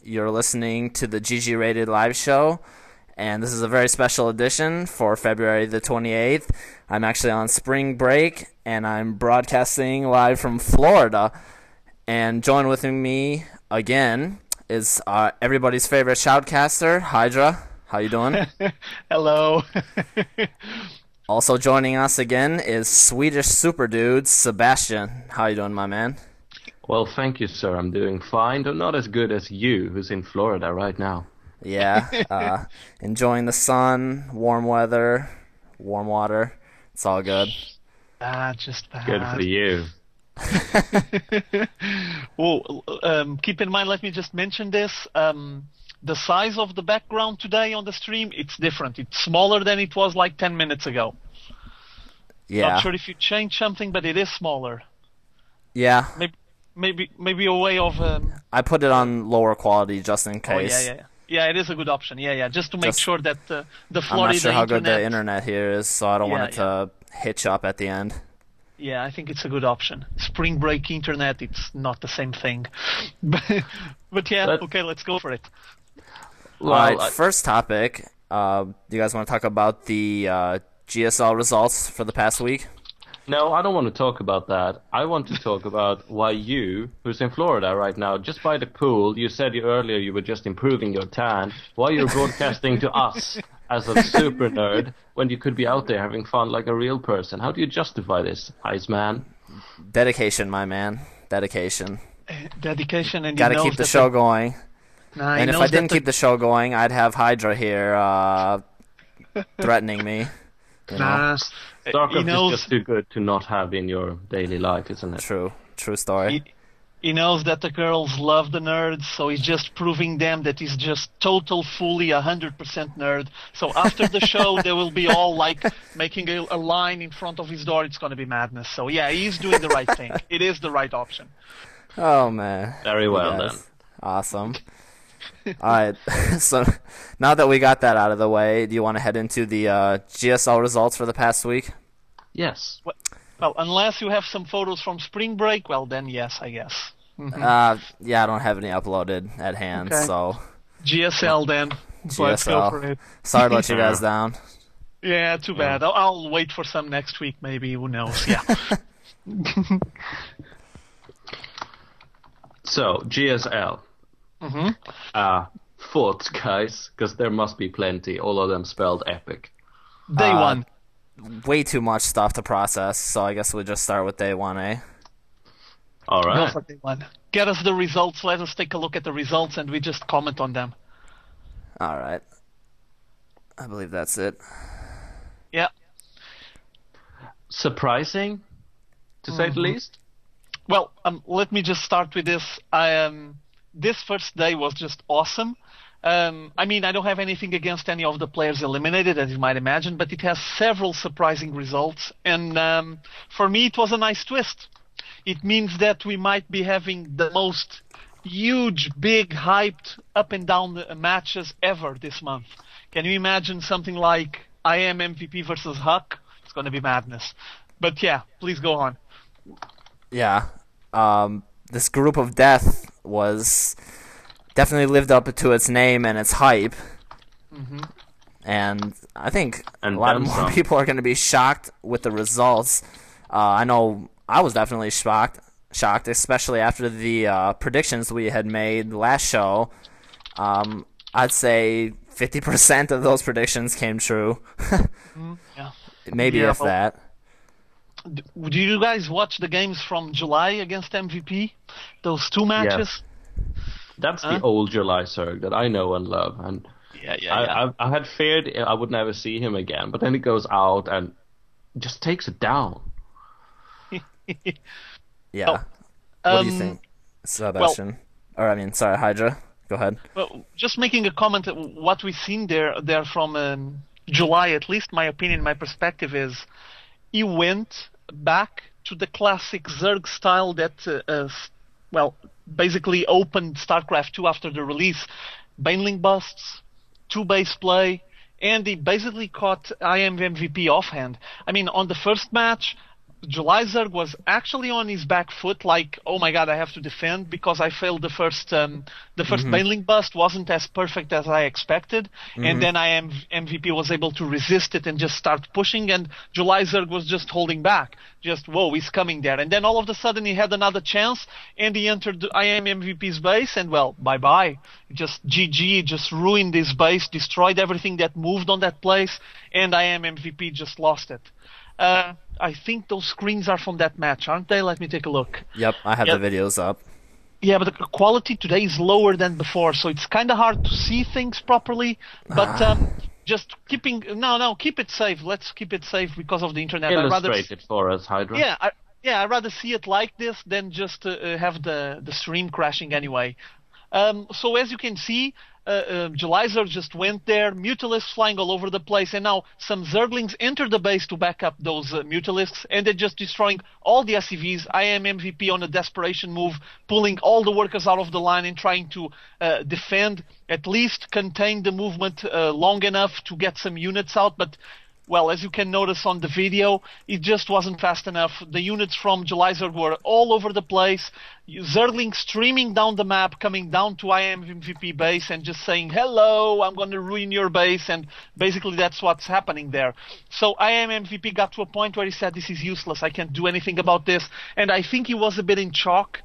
You're listening to the GGRated live show, and this is a very special edition for February the 28th. I'm actually on spring break, and I'm broadcasting live from Florida. And join with me again is everybody's favorite shoutcaster, EGIdra. How you doing? Hello. Also joining us again is Swedish super dude Sebastian. How you doing, my man? Well, thank you, sir. I'm doing fine, but not as good as you, who's in Florida right now. Yeah, enjoying the sun, warm weather, warm water. It's all good. Just bad. Good for you. Well, keep in mind, let me just mention this. The size of the background today on the stream, it's different. It's smaller than it was like 10 minutes ago. Yeah. Not sure if you changed something, but it is smaller. Yeah. Maybe a way of... I put it on lower quality just in case. Oh, yeah. Yeah, it is a good option. Yeah, just to make sure that the Florida I'm not sure how internet... good the internet here is, so I don't want it to hitch up at the end. Yeah, I think it's a good option. Spring break internet, it's not the same thing. But yeah, okay, let's go for it. Well, all right, first topic. You guys want to talk about the GSL results for the past week? No, I don't want to talk about that. I want to talk about why you, who's in Florida right now, just by the pool, you said earlier you were just improving your tan, why you're broadcasting to us as a super nerd when you could be out there having fun like a real person. How do you justify this, IceMan? Dedication, my man. Dedication. Dedication, and gotta keep the show going. Nah, and if I didn't keep the show going, I'd have EGIdra here threatening me. You know? Starcraft is just too good to not have in your daily life, isn't it? True story. He knows that the girls love the nerds, so he's just proving them that he's just fully 100% nerd. So after the show, they will be all like making a line in front of his door. It's going to be madness. So yeah, he's doing the right thing. It is the right option. Oh, man. Very well, then. Awesome. All right, so now that we got that out of the way, do you want to head into the GSL results for the past week? Yes. Well, unless you have some photos from spring break, well, then yes, I guess. Mm-hmm. Yeah, I don't have any uploaded at hand, so... GSL, then. GSL. Let's go for it. Sorry to let you guys down. Yeah, too bad. I'll wait for some next week, maybe. Who knows? Yeah. So, GSL. Thoughts, guys, because there must be plenty, all of them spelled epic. Day one. Way too much stuff to process, so I guess we'll just start with day one, eh? Alright. Go for day one. Get us the results, let us take a look at the results, and we just comment on them. Alright. I believe that's it. Yeah. Surprising, to say the least? Well, let me just start with this. This first day was just awesome. I mean, I don't have anything against any of the players eliminated, as you might imagine, but it has several surprising results, and for me it was a nice twist. It means that we might be having the most huge, big, hyped, up and down matches ever this month. Can you imagine something like IEM MVP versus Huck? It's going to be madness. But yeah, please go on. Yeah. This group of death was definitely lived up to its name and its hype. And I think a lot more people are going to be shocked with the results. I know I was definitely shocked, especially after the predictions we had made last show. I'd say 50% of those predictions came true. Yeah. Maybe if that. Do you guys watch the games from July against MVP? Those two matches? Yes. That's the old July Zerg that I know and love. And I had feared I would never see him again, but then he goes out and just takes it down. Yeah. What do you think, Sebastian? Sorry, EGIdra. Go ahead. Well, just making a comment, what we've seen there from July, at least my opinion, my perspective is he went back to the classic Zerg style that, basically opened StarCraft 2 after the release. Baneling busts, 2-base play, and he basically caught IEM MVP offhand. I mean, on the first match, July Zerg was actually on his back foot, like, oh my god, I have to defend because I failed the first Baneling bust wasn't as perfect as I expected, and then MVP was able to resist it and just start pushing, and July Zerg was just holding back, just whoa, he's coming there, and then all of a sudden he had another chance, and he entered IEM MVP's base, and well, bye bye, just GG, just ruined his base, destroyed everything that moved on that place, and IEM MVP just lost it. I think those screens are from that match, aren't they? Let me take a look. Yep, I have the videos up. Yeah, but the quality today is lower than before, so it's kind of hard to see things properly. But just keep it safe. Let's keep it safe because of the internet. Illustrate it for us, Hydra. Yeah, I'd rather see it like this than just have the stream crashing anyway. So as you can see, July Zerg just went there, Mutalisks flying all over the place, and now some Zerglings entered the base to back up those Mutalisks, and they're just destroying all the SCVs. IEM MVP on a desperation move, pulling all the workers out of the line and trying to defend, at least contain the movement long enough to get some units out, but well, as you can notice on the video, it just wasn't fast enough. The units from July Zerg were all over the place. Zergling streaming down the map, coming down to IEM MVP base and just saying, hello, I'm going to ruin your base. And basically that's what's happening there. So IEM MVP got to a point where he said, this is useless. I can't do anything about this. And I think he was a bit in shock.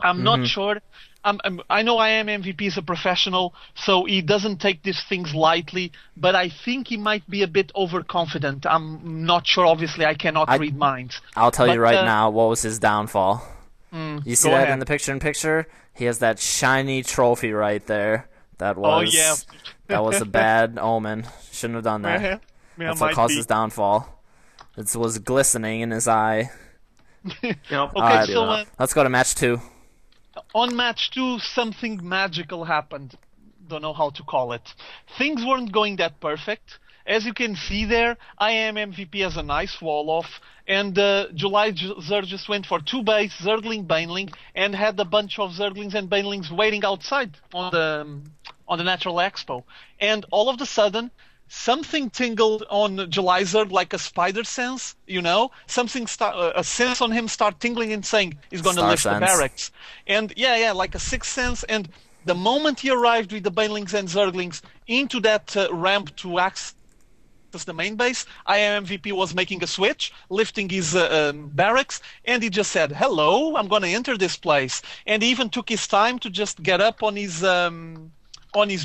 I'm not sure. I know IEM MVP is a professional, so he doesn't take these things lightly, but I think he might be a bit overconfident. I'm not sure, obviously, I cannot read minds. I'll tell you right now what was his downfall. You see that in the picture-in-picture? He has that shiny trophy right there. That was, that was a bad omen. Shouldn't have done that. That's what caused his downfall. It was glistening in his eye. Okay, so let's go to match 2. On match 2, something magical happened. Don't know how to call it. Things weren't going that perfect. As you can see there, IEM MVP has a nice wall-off, and July Zerg just went for 2 base, Zergling, Baneling, and had a bunch of Zerglings and Banelings waiting outside on the Natural Expo. And all of a sudden, something tingled on July Zerg like a spider sense, you know? A sense on him start tingling and saying he's going to lift the barracks. And like a sixth sense. And the moment he arrived with the Banelings and Zerglings into that ramp to access the main base, IEM MVP was making a switch, lifting his barracks, and he just said, hello, I'm going to enter this place. And he even took his time to just get up on his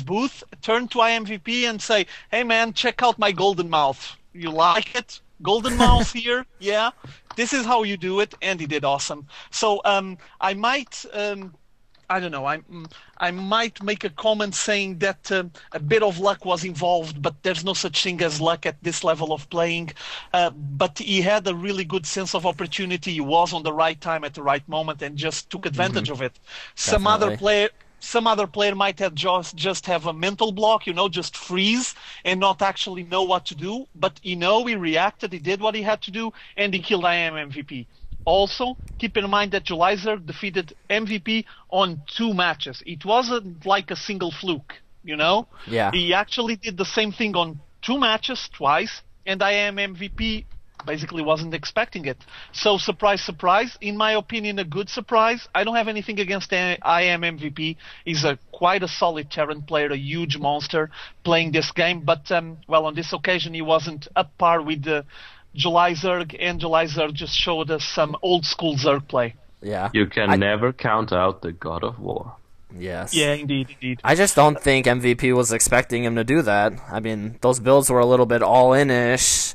booth, turn to IMVP and say, hey man, check out my golden mouth. You like it? Golden mouth here? Yeah? This is how you do it, and he did awesome. So I might, I don't know, I might make a comment saying that a bit of luck was involved, but there's no such thing as luck at this level of playing. But he had a really good sense of opportunity. He was on the right time at the right moment and just took advantage of it. Some other player might have just have a mental block, you know, just freeze and not actually know what to do. But he reacted, he did what he had to do, and he killed IEM MVP. Also, keep in mind that July Zerg defeated MVP on 2 matches. It wasn't like a single fluke, you know? Yeah. He actually did the same thing on 2 matches, twice, and IEM MVP basically wasn't expecting it. So, surprise, surprise. In my opinion, a good surprise. I don't have anything against IEM MVP. He's quite a solid Terran player, a huge monster playing this game. But, well, on this occasion, he wasn't up par with the July Zerg, and July Zerg just showed us some old-school Zerg play. Yeah. You can never count out the God of War. Yes. Yeah, indeed. I just don't think MVP was expecting him to do that. I mean, those builds were a little bit all-in-ish,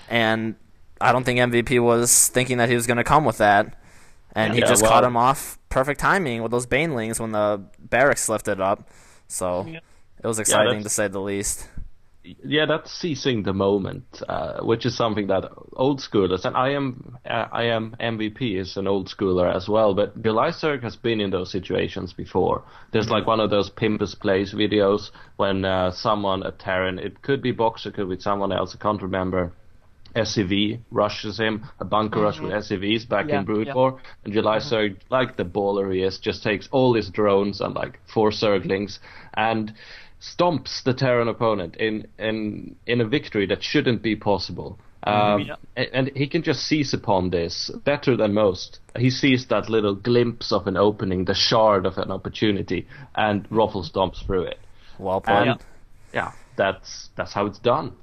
and I don't think MVP was thinking that he was going to come with that. And he just caught him off perfect timing with those Banelings when the barracks lifted up. So it was exciting to say the least. Yeah, that's seizing the moment, which is something that old schoolers, and I am MVP is an old schooler as well, but July Zerg has been in those situations before. There's like one of those Pimpus Plays videos when someone, a Terran, it could be Boxer, could be someone else, I can't remember, SCV rushes him, a bunker rush with SCVs back in Brood War, and July Zerg, like the baller he is, just takes all his drones and like 4 Zerglings, and stomps the Terran opponent in a victory that shouldn't be possible. And he can just seize upon this better than most. He sees that little glimpse of an opening, the shard of an opportunity, and ruffle stomps through it. Well put. And, yeah, that's how it's done.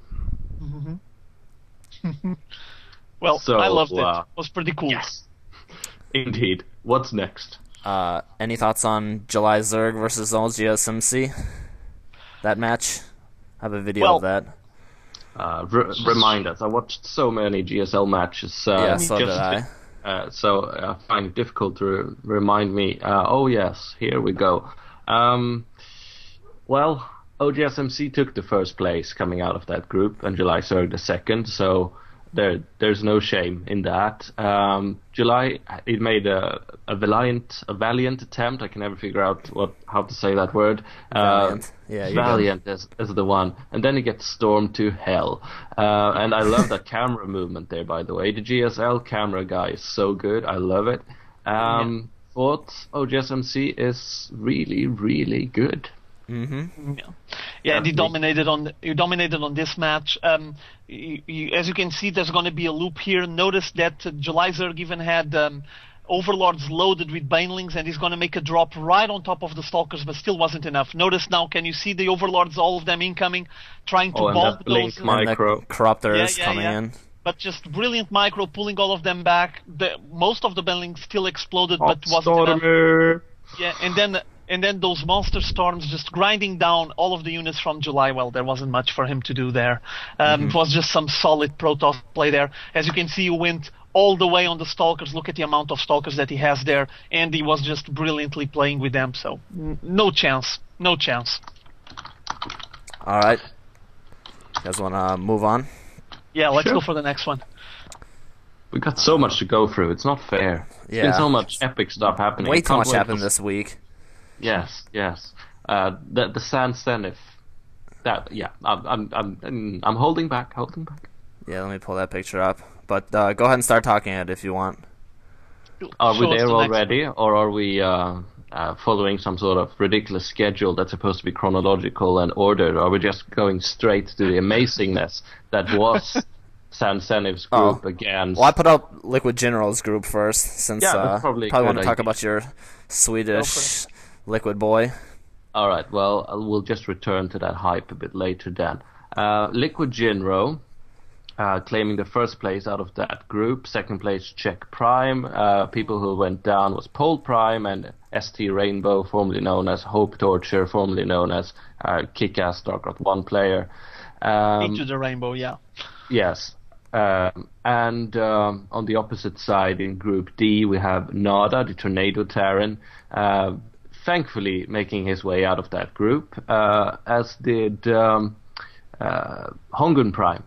Well, So, I loved it. It was pretty cool. Yes, indeed. What's next? Any thoughts on July Zerg versus OGSMC? That match? I have a video of that. Remind us. I watched so many GSL matches. So did I. So I find it difficult to remind me. Oh yes, here we go. Well, OGSMC took the first place coming out of that group, and July Zerg the second. So there's no shame in that. July, it made a valiant attempt. I can never figure out how to say that word. Valiant. Valiant is the one. And then he gets stormed to hell. And I love that camera movement there, by the way. The GSL camera guy is so good. I love it. But OGSMC is really, really good. Yeah, and he dominated on this match. As you can see, there's going to be a loop here. Notice that July Zerg even had Overlords loaded with Banelings, and he's going to make a drop right on top of the Stalkers, but still wasn't enough. Notice now, can you see the Overlords, all of them incoming, trying to bomb those? Micro. And the Corruptors coming in. But just brilliant micro, pulling all of them back. Most of the Banelings still exploded, but wasn't enough. Yeah, and then those monster storms just grinding down all of the units from July. Well, there wasn't much for him to do there. It was just some solid Protoss play there. As you can see, he went all the way on the Stalkers. Look at the amount of Stalkers that he has there. And he was just brilliantly playing with them. So, no chance. No chance. All right. You guys want to move on? Yeah, let's go for the next one. We got so much to go through. It's not fair. There's been so much epic stuff happening. Way too much happened this week. Yes. The San Zenith. I'm holding back. Yeah, let me pull that picture up. But go ahead and start talking it if you want. Are we there already, or are we following some sort of ridiculous schedule that's supposed to be chronological and ordered? Or are we just going straight to the amazingness that was San Zenith's group again? Well, I put up Liquid'Jinro's group first, since probably want to talk about your Swedish Liquid boy. All right, well, we'll just return to that hype a bit later then. Liquid'Jinro claiming the first place out of that group. Second place, Czech Prime. People who went down was Pole Prime and ST Rainbow, formerly known as Hope Torture, formerly known as Kick-Ass Starcraft 1 player. Into the Rainbow, yeah. Yes. And on the opposite side, in Group D, we have Nada, the Tornado Terran, thankfully making his way out of that group, as did Hongun Prime.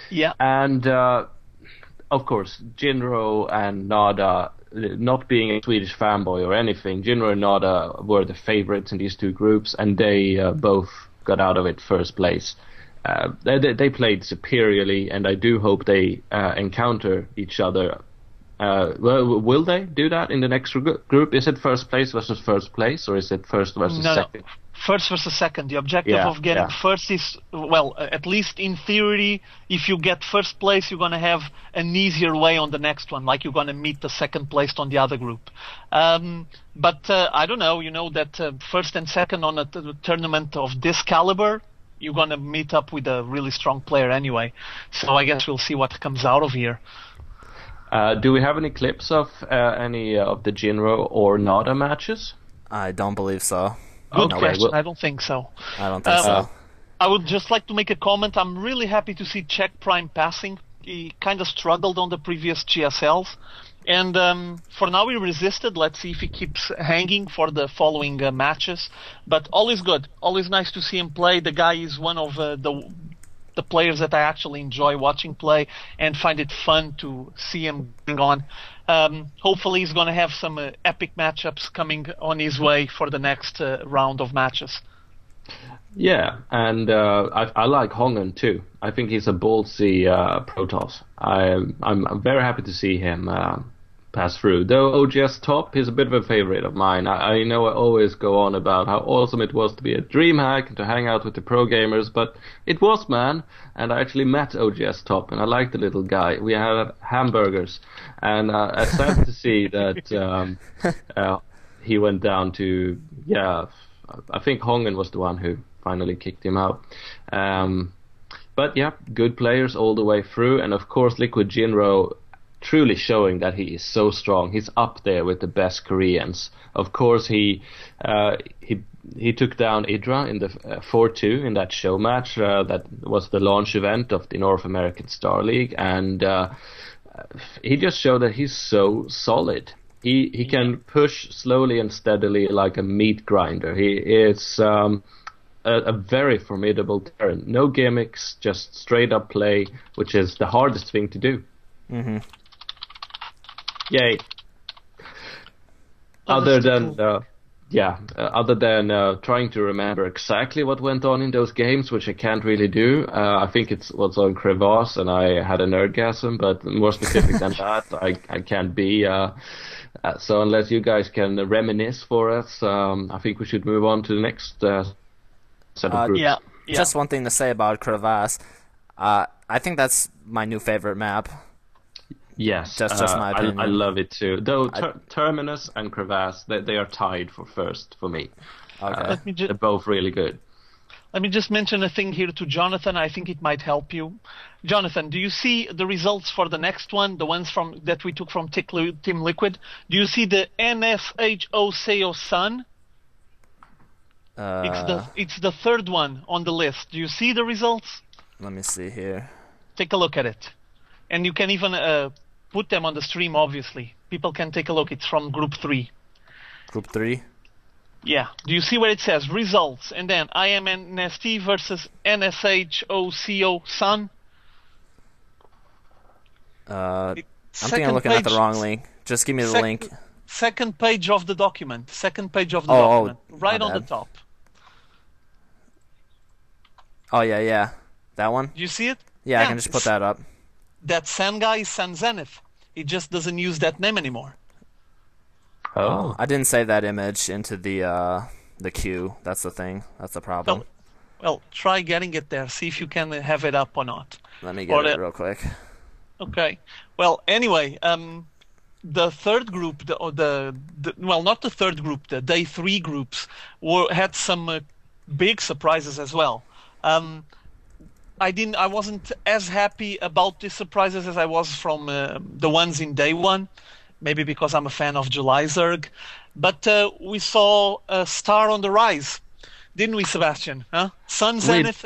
Yeah. And, of course, Jinro and Nada, not being a Swedish fanboy or anything, Jinro and Nada were the favorites in these two groups, and they both got out of it first place. They played superiorly, and I do hope they encounter each other. Will they do that in the next group? Is it first place versus first place, or is it first versus second? No. First versus second. The objective of getting first is, well, at least in theory, if you get first place, you're going to have an easier way on the next one, like you're going to meet the second place on the other group. But I don't know, you know that first and second on a tournament of this caliber, you're going to meet up with a really strong player anyway. So I guess we'll see what comes out of here. Do we have any clips of any of the Jinro or Nada matches? I don't believe so. Good question. I don't think so. I don't think so. I would just like to make a comment. I'm really happy to see Czech Prime passing. He kind of struggled on the previous GSLs. And for now he resisted. Let's see if he keeps hanging for the following matches. But all is good. Always nice to see him play. The guy is one of the players that I actually enjoy watching play and find it fun to see him going on. Hopefully he's going to have some epic matchups coming on his way for the next round of matches. Yeah, and I like Hongun too. I think he's a ballsy Protoss. I'm very happy to see him pass through. Though OGS Top is a bit of a favorite of mine. I know I always go on about how awesome it was to be a DreamHack and to hang out with the pro gamers, but it was, man. And I actually met OGS Top, and I liked the little guy. We had hamburgers, and it's sad to see that he went down to, I think Hongen was the one who finally kicked him out. But yeah, good players all the way through, and of course Liquid'Jinro truly showing that he is so strong. He's up there with the best Koreans. Of course, he took down EGIdra in the 4-2 in that show match. That was the launch event of the North American Star League, and he just showed that he's so solid. He can push slowly and steadily like a meat grinder. He is a very formidable Terran. No gimmicks, just straight up play, which is the hardest thing to do. Mm-hmm. Yay. Other than trying to remember exactly what went on in those games, which I can't really do. I think it was on Crevasse and I had an orgasm, but more specific than that, I can't be. So unless you guys can reminisce for us, I think we should move on to the next set of groups. Yeah. Just one thing to say about Crevasse. I think that's my new favorite map. Yes, just my opinion. I love it too. Though Terminus and Crevasse, they are tied for first for me. Okay. They're both really good. Let me just mention a thing here to Jonathan. I think it might help you. Jonathan, do you see the results for the next one, the ones that we took from Team Liquid? Do you see the NSHO Seo Sun? It's the third one on the list. Do you see the results? Let me see here. Take a look at it. And you can even put them on the stream, obviously. People can take a look. It's from Group 3. Group 3? Yeah. Do you see where it says results? And then IMNST versus NSHOCO Sun? I think I'm looking at the wrong link. Just give me the link. Second page of the document. Document. Right on the top. Oh, yeah. That one? Do you see it? Yeah, I can just put that up. That San guy is San Zenith. He just doesn't use that name anymore. Oh. I didn't save that image into the queue. That's the thing. That's the problem. Well, try getting it there. See if you can have it up or not. Let me get it real quick. Okay. Well, anyway, the third group, not the third group, the day 3 groups had some big surprises as well. I wasn't as happy about these surprises as I was from the ones in day 1, maybe because I'm a fan of July Zerg. But we saw a star on the rise, didn't we, Sebastian? Huh? Sun Zenith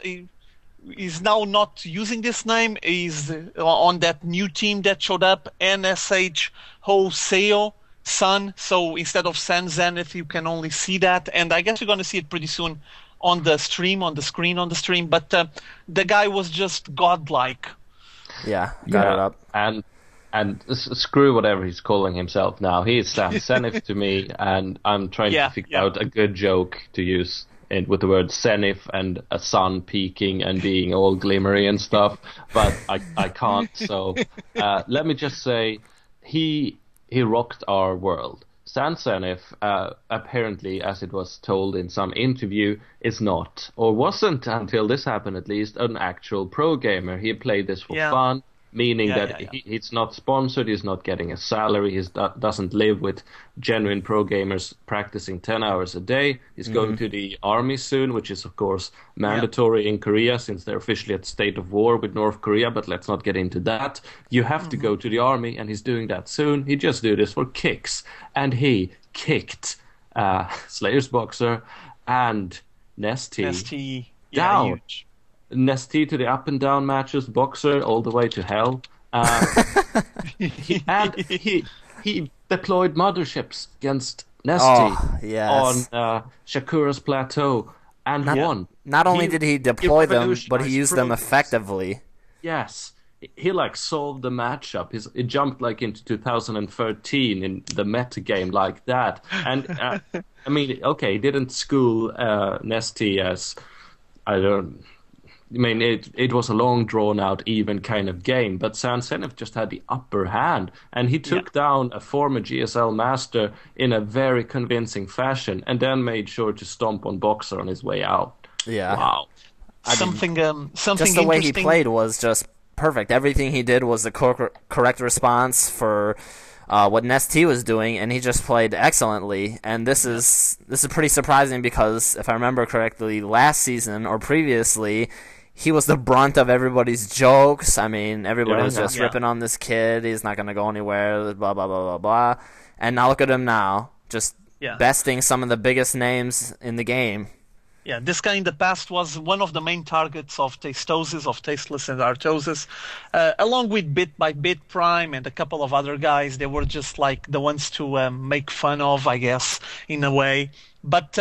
is now not using this name. He's on that new team that showed up, NSH Hoseo Sun. So instead of San Zenith, you can only see that. And I guess you're going to see it pretty soon on the screen on the stream, but the guy was just godlike. Yeah, got it up. And screw whatever he's calling himself now. He is Sam Zenith to me, and I'm trying to figure out a good joke to use with the word Zenith and a sun peaking and being all glimmery and stuff, but I can't. So let me just say, he rocked our world. San Zenith, apparently, as it was told in some interview, is not, or wasn't until this happened at least, an actual pro gamer. He played this for fun, meaning that he's not sponsored, he's not getting a salary, he doesn't live with genuine pro gamers practicing 10 hours a day. He's going to the army soon, which is, of course, mandatory in Korea since they're officially at state of war with North Korea, but let's not get into that. You have to go to the army, and he's doing that soon. He just do this for kicks, and he kicked Slayer's Boxer and Nesty down. Huge. Nesty to the up and down matches, Boxer all the way to hell. He deployed motherships against Nesty on Shakura's plateau and won. Not only did he deploy them, but he used them effectively. Yes. He solved the matchup. He jumped into 2013 in the meta game like that. And he didn't school Nesty as I mean, it was a long, drawn-out, even kind of game, but San Zenith just had the upper hand, and he took down a former GSL master in a very convincing fashion, and then made sure to stomp on Boxer on his way out. Yeah. Wow. Something Just the way he played was just perfect. Everything he did was the correct response for what Nesty was doing, and he just played excellently. And this is pretty surprising because if I remember correctly, last season or previously, he was the brunt of everybody's jokes. I mean, everybody was just ripping on this kid. He's not going to go anywhere, blah, blah, blah, blah, blah. And now look at him now, just besting some of the biggest names in the game. Yeah, this guy in the past was one of the main targets of Tastosis, of Tasteless and Artosis, along with Bit by Bit Prime and a couple of other guys. They were just like the ones to make fun of, I guess, in a way. But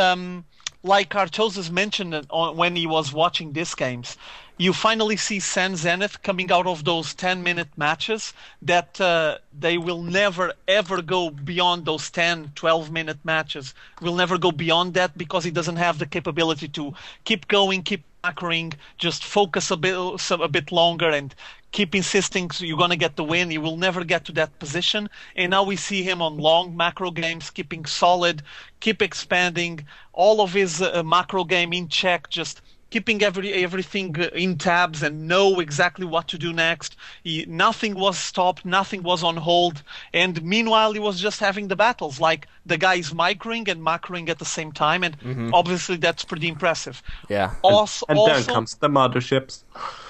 like Artosis mentioned when he was watching these games, you finally see San Zenith coming out of those 10-minute matches that they will never, ever go beyond those 10, 12-minute matches. Will never go beyond that because he doesn't have the capability to keep going, keep macroing, just focus a bit longer and keep insisting you're going to get the win. He will never get to that position. And now we see him on long macro games, keeping solid, keep expanding, all of his macro game in check, just keeping everything in tabs and know exactly what to do next. Nothing was stopped, nothing was on hold, and meanwhile he was just having the battles. Like the guy is microing and macroing at the same time, and obviously that's pretty impressive. Yeah. And then comes the motherships.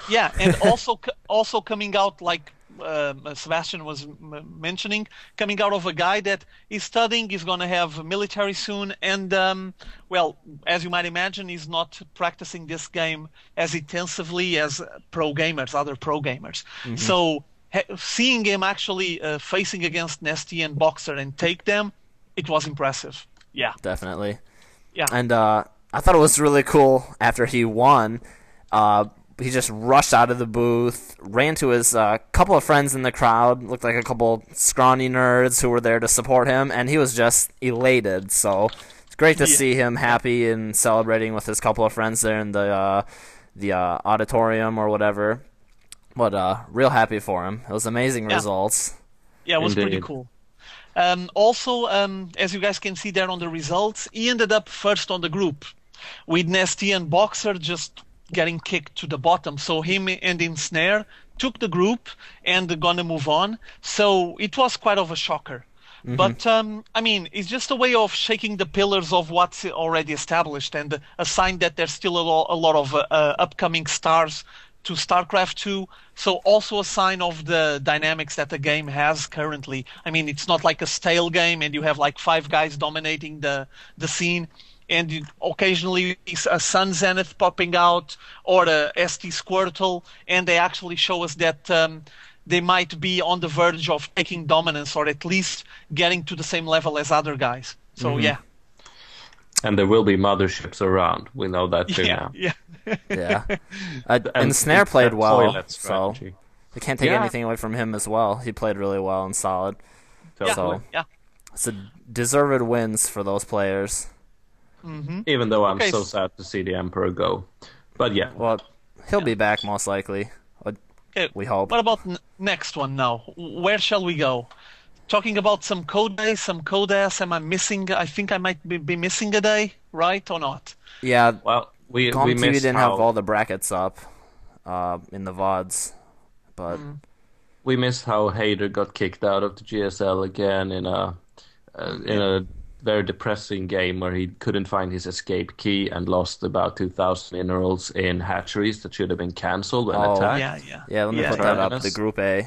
Yeah, and also coming out like Sebastian was mentioning, coming out of a guy that is studying, is going to have military soon, and well, as you might imagine, he's not practicing this game as intensively as other pro gamers. So seeing him actually facing against Nesty and Boxer and take them, it was impressive. Yeah, definitely. Yeah, and I thought it was really cool after he won. He just rushed out of the booth, ran to his couple of friends in the crowd, looked like a couple scrawny nerds who were there to support him, and he was just elated. So it's great to see him happy and celebrating with his couple of friends there in the auditorium or whatever. But real happy for him. It was amazing results. Yeah, it was pretty cool. Also, as you guys can see there on the results, he ended up first on the group, with Nesty and Boxer just getting kicked to the bottom. So him and Ensnare took the group and gonna move on. So it was quite of a shocker. But I mean, it's just a way of shaking the pillars of what's already established and a sign that there's still a lot of upcoming stars to StarCraft 2. So also a sign of the dynamics that the game has currently. I mean, it's not like a stale game and you have like 5 guys dominating the scene. And occasionally a Sun Zenith popping out or a ST Squirtle, and they actually show us that they might be on the verge of taking dominance or at least getting to the same level as other guys. So yeah. And there will be motherships around. We know that too now. Yeah. And Snare played well, so they can't take anything away from him as well. He played really well and solid. So it's a deserved wins for those players. Even though I'm so sad to see the Emperor go. But yeah. Well, he'll be back most likely. We hope. What about next one now? Where shall we go? Talking about some code days, some code S. Am I missing? I think I might be missing a day, right or not? Yeah. Well, we missed didn't how... have all the brackets up in the VODs, but we missed how Hader got kicked out of the GSL again in a very depressing game where he couldn't find his escape key and lost about 2,000 minerals in hatcheries that should have been cancelled when attacked. Yeah, let me put that up, the Group A.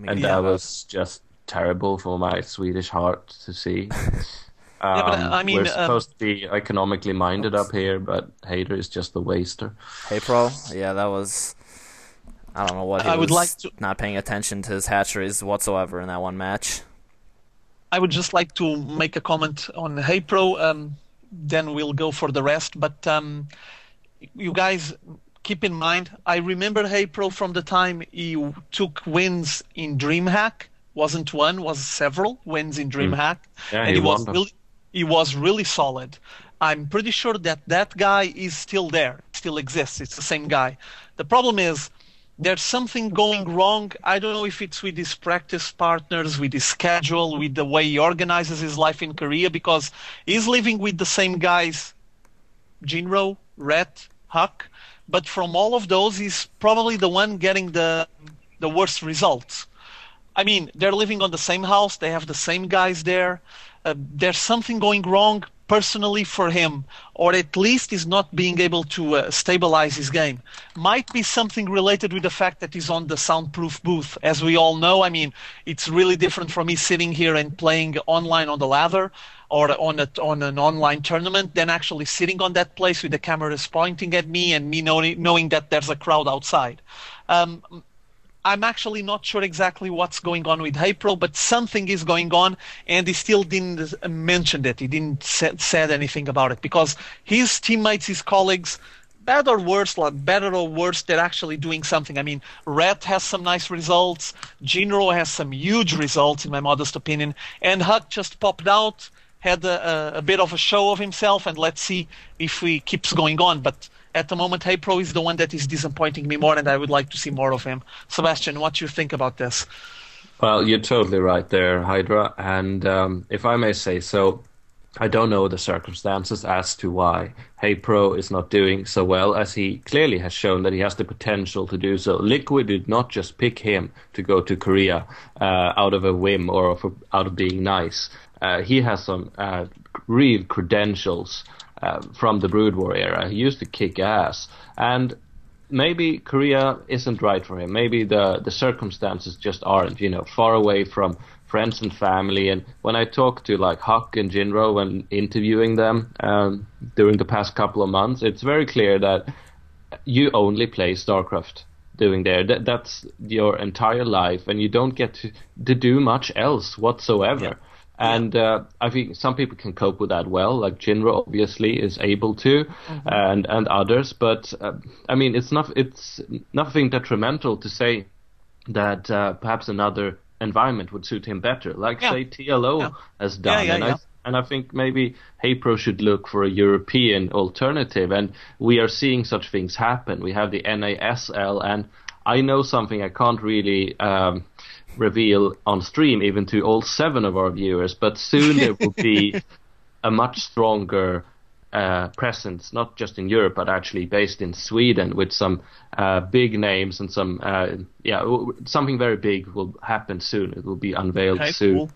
And that was just terrible for my Swedish heart to see. But I mean, we're supposed to be economically minded up here, but Hader is just a waster. Hey, Pro? Yeah, that was... I don't know what he was not paying attention to his hatcheries whatsoever in that one match. I would just like to make a comment on Hey Pro, then we'll go for the rest. But you guys keep in mind, I remember Hey Pro from the time he took wins in DreamHack. Wasn't one, was several wins in DreamHack. Yeah, and he was really solid. I'm pretty sure that guy is still there. still exists. It's the same guy. The problem is there's something going wrong. I don't know if it's with his practice partners, with his schedule, with the way he organizes his life in Korea, because he's living with the same guys, Jinro, Ret, Huck, but from all of those, he's probably the one getting the worst results. I mean, they're living on the same house, they have the same guys there. There's something going wrong personally for him, or at least he's not being able to stabilize his game. Might be something related with the fact that he's on the soundproof booth. As we all know, I mean, it's really different from me sitting here and playing online on the ladder or on an online tournament than actually sitting on that place with the cameras pointing at me and me knowing that there's a crowd outside. I'm actually not sure exactly what's going on with HeyPro, but something is going on, and he still didn't mention it. He didn't said anything about it, because his teammates, his colleagues, better or worse, they're actually doing something. I mean, Red has some nice results, Jinro has some huge results, in my modest opinion, and Huck just popped out, had a bit of a show of himself, and let's see if he keeps going on. But at the moment, HeyPro is the one that is disappointing me more, and I would like to see more of him. Sebastian, what do you think about this? Well, you're totally right there, Hydra. And if I may say so, I don't know the circumstances as to why HeyPro is not doing so well, as he clearly has shown that he has the potential to do so. Liquid did not just pick him to go to Korea out of a whim or out of being nice. He has some real credentials from the Brood War era. He used to kick ass, and maybe Korea isn't right for him. Maybe the circumstances just aren't, far away from friends and family. And when I talk to like Huck and Jinro when interviewing them during the past couple of months, it's very clear that you only play Starcraft doing there. That's your entire life, and you don't get to do much else whatsoever. Yeah. And I think some people can cope with that well, like Jinro obviously is able to, and others. But I mean, it's nothing detrimental to say that perhaps another environment would suit him better, like say TLO has done. And I think maybe HeyPro should look for a European alternative. And we are seeing such things happen. We have the NASL, and I know something I can't really reveal on stream even to all 7 of our viewers, but soon there will be a much stronger presence, not just in Europe but actually based in Sweden, with some big names and some something very big will happen soon. It will be unveiled soon. Cool.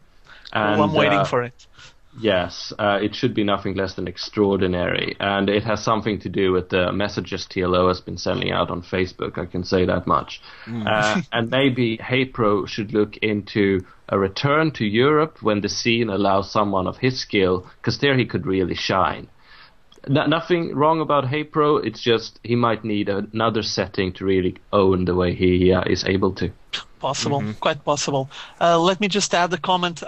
And I'm waiting for it. Yes, it should be nothing less than extraordinary, and it has something to do with the messages TLO has been sending out on Facebook, I can say that much. And maybe HeyPro should look into a return to Europe when the scene allows someone of his skill, because there he could really shine. Nothing wrong about HeyPro, it's just he might need another setting to really own the way he is able to. Possible, quite possible. Let me just add a comment.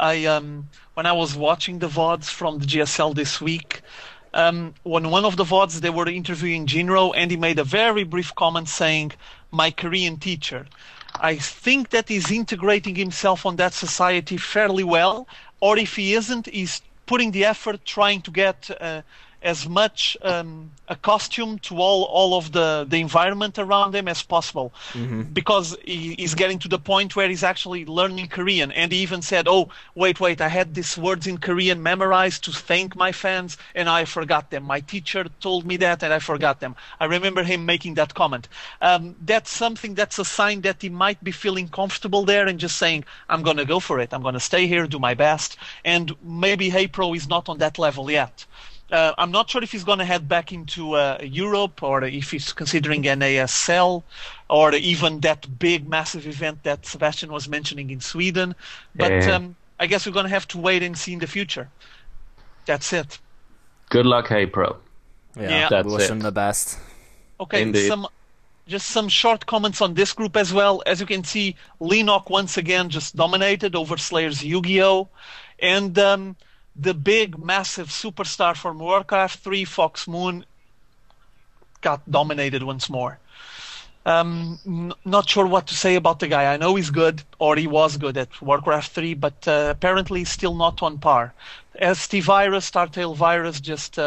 When I was watching the VODs from the GSL this week, on one of the VODs they were interviewing Jinro, and he made a very brief comment saying, "My Korean teacher." I think that he's integrating himself on that society fairly well, or if he isn't, he's putting the effort trying to get as much accustomed to all of the environment around him as possible, because he's getting to the point where he's actually learning Korean, and he even said, "Oh, wait, I had these words in Korean memorized to thank my fans, and I forgot them. My teacher told me that, and I forgot them." I remember him making that comment. That's a sign that he might be feeling comfortable there and just saying, "I'm going to go for it. I'm going to stay here, do my best," and maybe HeyPro is not on that level yet. I'm not sure if he's going to head back into Europe, or if he's considering NASL, or even that big, massive event that Sebastian was mentioning in Sweden. But I guess we're going to have to wait and see in the future. That's it. Good luck, HeyPro. Yeah, that's wish him the best. Okay, Indeed. Just some short comments on this group as well. As you can see, Lenok once again just dominated over Slayer's Yu-Gi-Oh! And the big, massive superstar from Warcraft 3, Fox Moon, got dominated once more. Not sure what to say about the guy. I know he's good, or he was good at Warcraft 3, but apparently still not on par. As T-Virus, Startail Virus just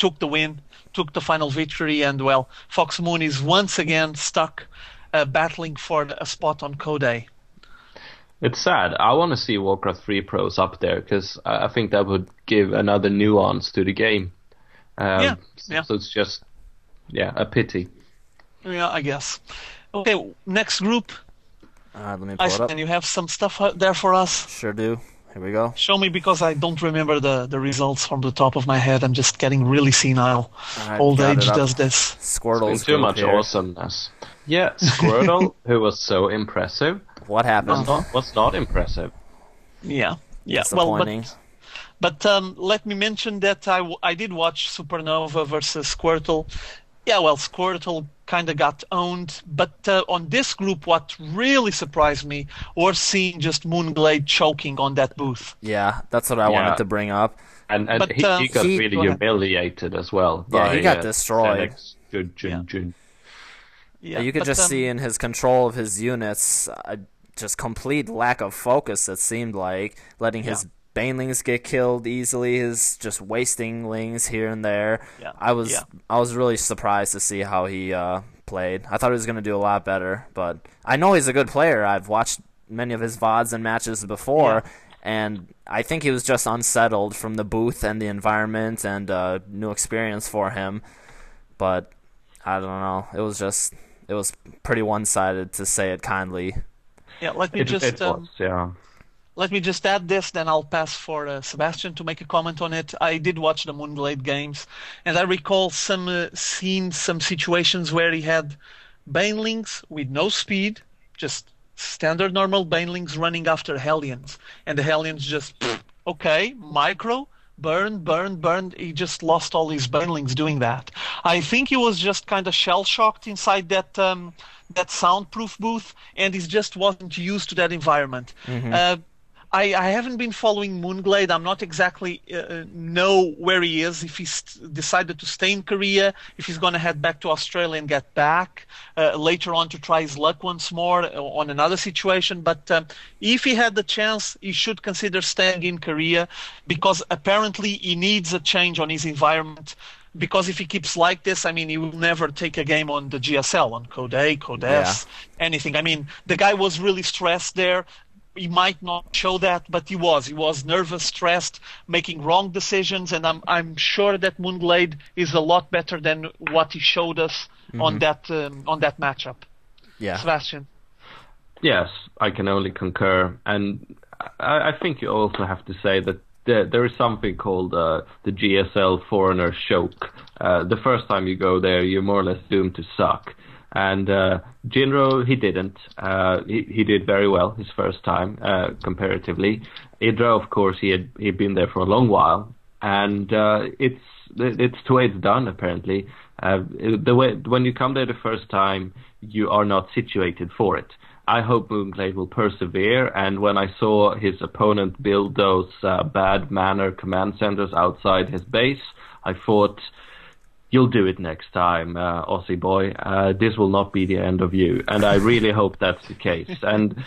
took the win, took the final victory, and well, Fox Moon is once again stuck battling for a spot on Code A. It's sad. I want to see Warcraft 3 pros up there because I think that would give another nuance to the game. Yeah. So it's just, a pity. Yeah, I guess. Okay, next group. Let me pull it up. And you have some stuff out there for us? Sure do. Here we go. Show me, because I don't remember the results from the top of my head. I'm just getting really senile. Old age does this. Squirtle's too much here. awesomeness. Yeah, Squirtle, who was so impressive. What happened? Was not impressive. Yeah. Disappointing. But let me mention that I did watch Supernova versus Squirtle. Yeah, well, Squirtle kind of got owned. But on this group, what really surprised me was seeing just Moonglade choking on that booth. Yeah, that's what I wanted to bring up. And he got really humiliated as well. Yeah, he got destroyed. Yeah, you could just see in his control of his units, just complete lack of focus, it seemed like, letting his Banelings get killed easily, his just wasting lings here and there. Yeah. I was really surprised to see how he played. I thought he was going to do a lot better, but I know he's a good player. I've watched many of his VODs and matches before, and I think he was just unsettled from the booth and the environment and new experience for him. But I don't know. It was pretty one-sided, to say it kindly. Yeah, let me just add this, then I'll pass for Sebastian to make a comment on it. I did watch the Moonglade games, and I recall seeing some situations where he had Banelings with no speed, just standard normal Banelings running after Hellions, and the Hellions just, micro, burn. He just lost all his Banelings doing that. I think he was just kind of shell-shocked inside that soundproof booth, and he just wasn't used to that environment. Mm-hmm. I haven't been following Moonglade. I'm not exactly know where he is, if he's decided to stay in Korea, if he's going to head back to Australia and get back later on to try his luck once more on another situation. But if he had the chance, he should consider staying in Korea, because apparently he needs a change on his environment. Because if he keeps like this, I mean, he will never take a game on the GSL, on Code A, Code S, anything. I mean, the guy was really stressed there. He might not show that, but he was nervous, stressed, making wrong decisions, and I'm sure that Moonglade is a lot better than what he showed us on that matchup. Yeah, Sebastian. Yes, I can only concur, and I think you also have to say that there is something called the GSL foreigner choke. The first time you go there, you're more or less doomed to suck. And Jinro, he didn't. He did very well his first time, comparatively. EGIdra, of course, he'd been there for a long while, and it's the way it's done. Apparently, when you come there the first time, you are not situated for it. I hope Moonglade will persevere, and when I saw his opponent build those bad manner command centers outside his base, I thought, you'll do it next time, Aussie boy. This will not be the end of you. And I really hope that's the case. And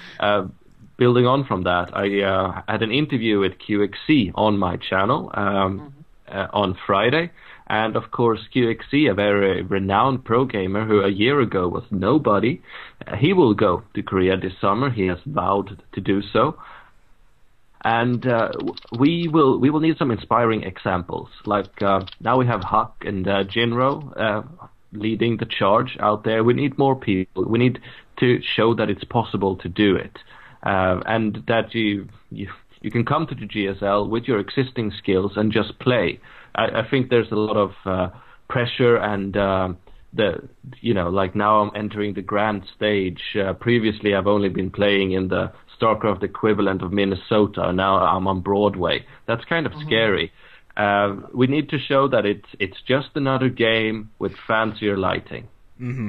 building on from that, I had an interview with QXC on my channel on Friday. And of course, QXC, a very renowned pro gamer who a year ago was nobody, he will go to Korea this summer. He has vowed to do so. And we will need some inspiring examples. Like now we have Huck and Jinro leading the charge out there. We need more people. We need to show that it's possible to do it, and that you can come to the GSL with your existing skills and just play. I think there's a lot of pressure and like now I'm entering the grand stage. Previously I've only been playing in the Starcraft equivalent of Minnesota. Now I'm on Broadway. That's kind of scary. We need to show that it's just another game with fancier lighting. Mm-hmm.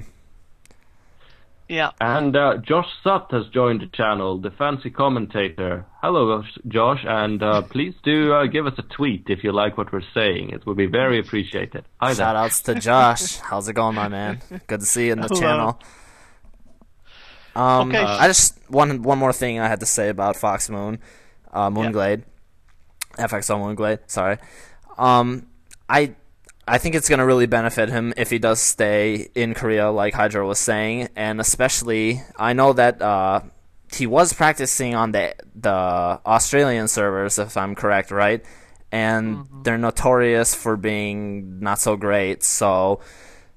Yeah. And Josh Sutt has joined the channel, the fancy commentator. Hello, Josh, and please do give us a tweet if you like what we're saying. It would be very appreciated. Hi there. Shout-outs to Josh. How's it going, my man? Good to see you in the channel. Okay. I just one more thing I had to say about Fox Moon, Moonglade, FXO Moonglade. Sorry. I think it's going to really benefit him if he does stay in Korea, like Hydra was saying, and especially I know that he was practicing on the Australian servers, if I'm correct, right? And they're notorious for being not so great. So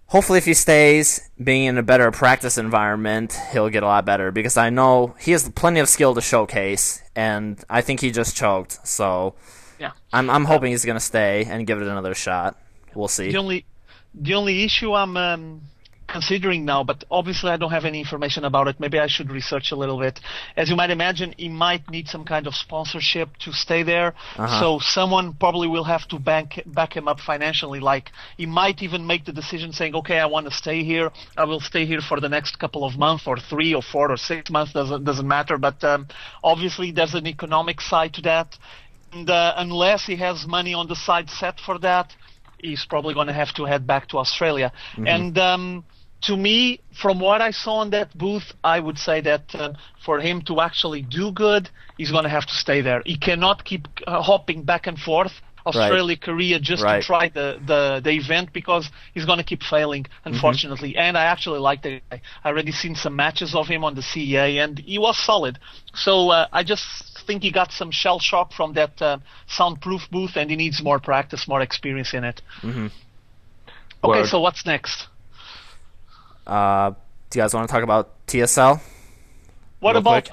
hopefully, if he stays, being in a better practice environment, he'll get a lot better. Because I know he has plenty of skill to showcase, and I think he just choked. So Yeah. I'm hoping he's going to stay and give it another shot. We'll see. The only issue I'm considering now, but obviously I don't have any information about it. Maybe I should research a little bit. As you might imagine, he might need some kind of sponsorship to stay there. So someone probably will have to back him up financially. Like he might even make the decision saying, "Okay, I want to stay here. I will stay here for the next couple of months, or 3 or 4 or 6 months. Doesn't matter." But obviously, there's an economic side to that, and unless he has money on the side set for that, he's probably going to have to head back to Australia. And to me, from what I saw in that booth, I would say that for him to actually do good, he's going to have to stay there. He cannot keep hopping back and forth, Australia, Korea, just to try the event, because he's going to keep failing, unfortunately. And I actually like the guy. I already seen some matches of him on the CEA, and he was solid. So I just think he got some shell shock from that soundproof booth, and he needs more practice, more experience in it. Okay, so what's next? Do you guys want to talk about TSL? What about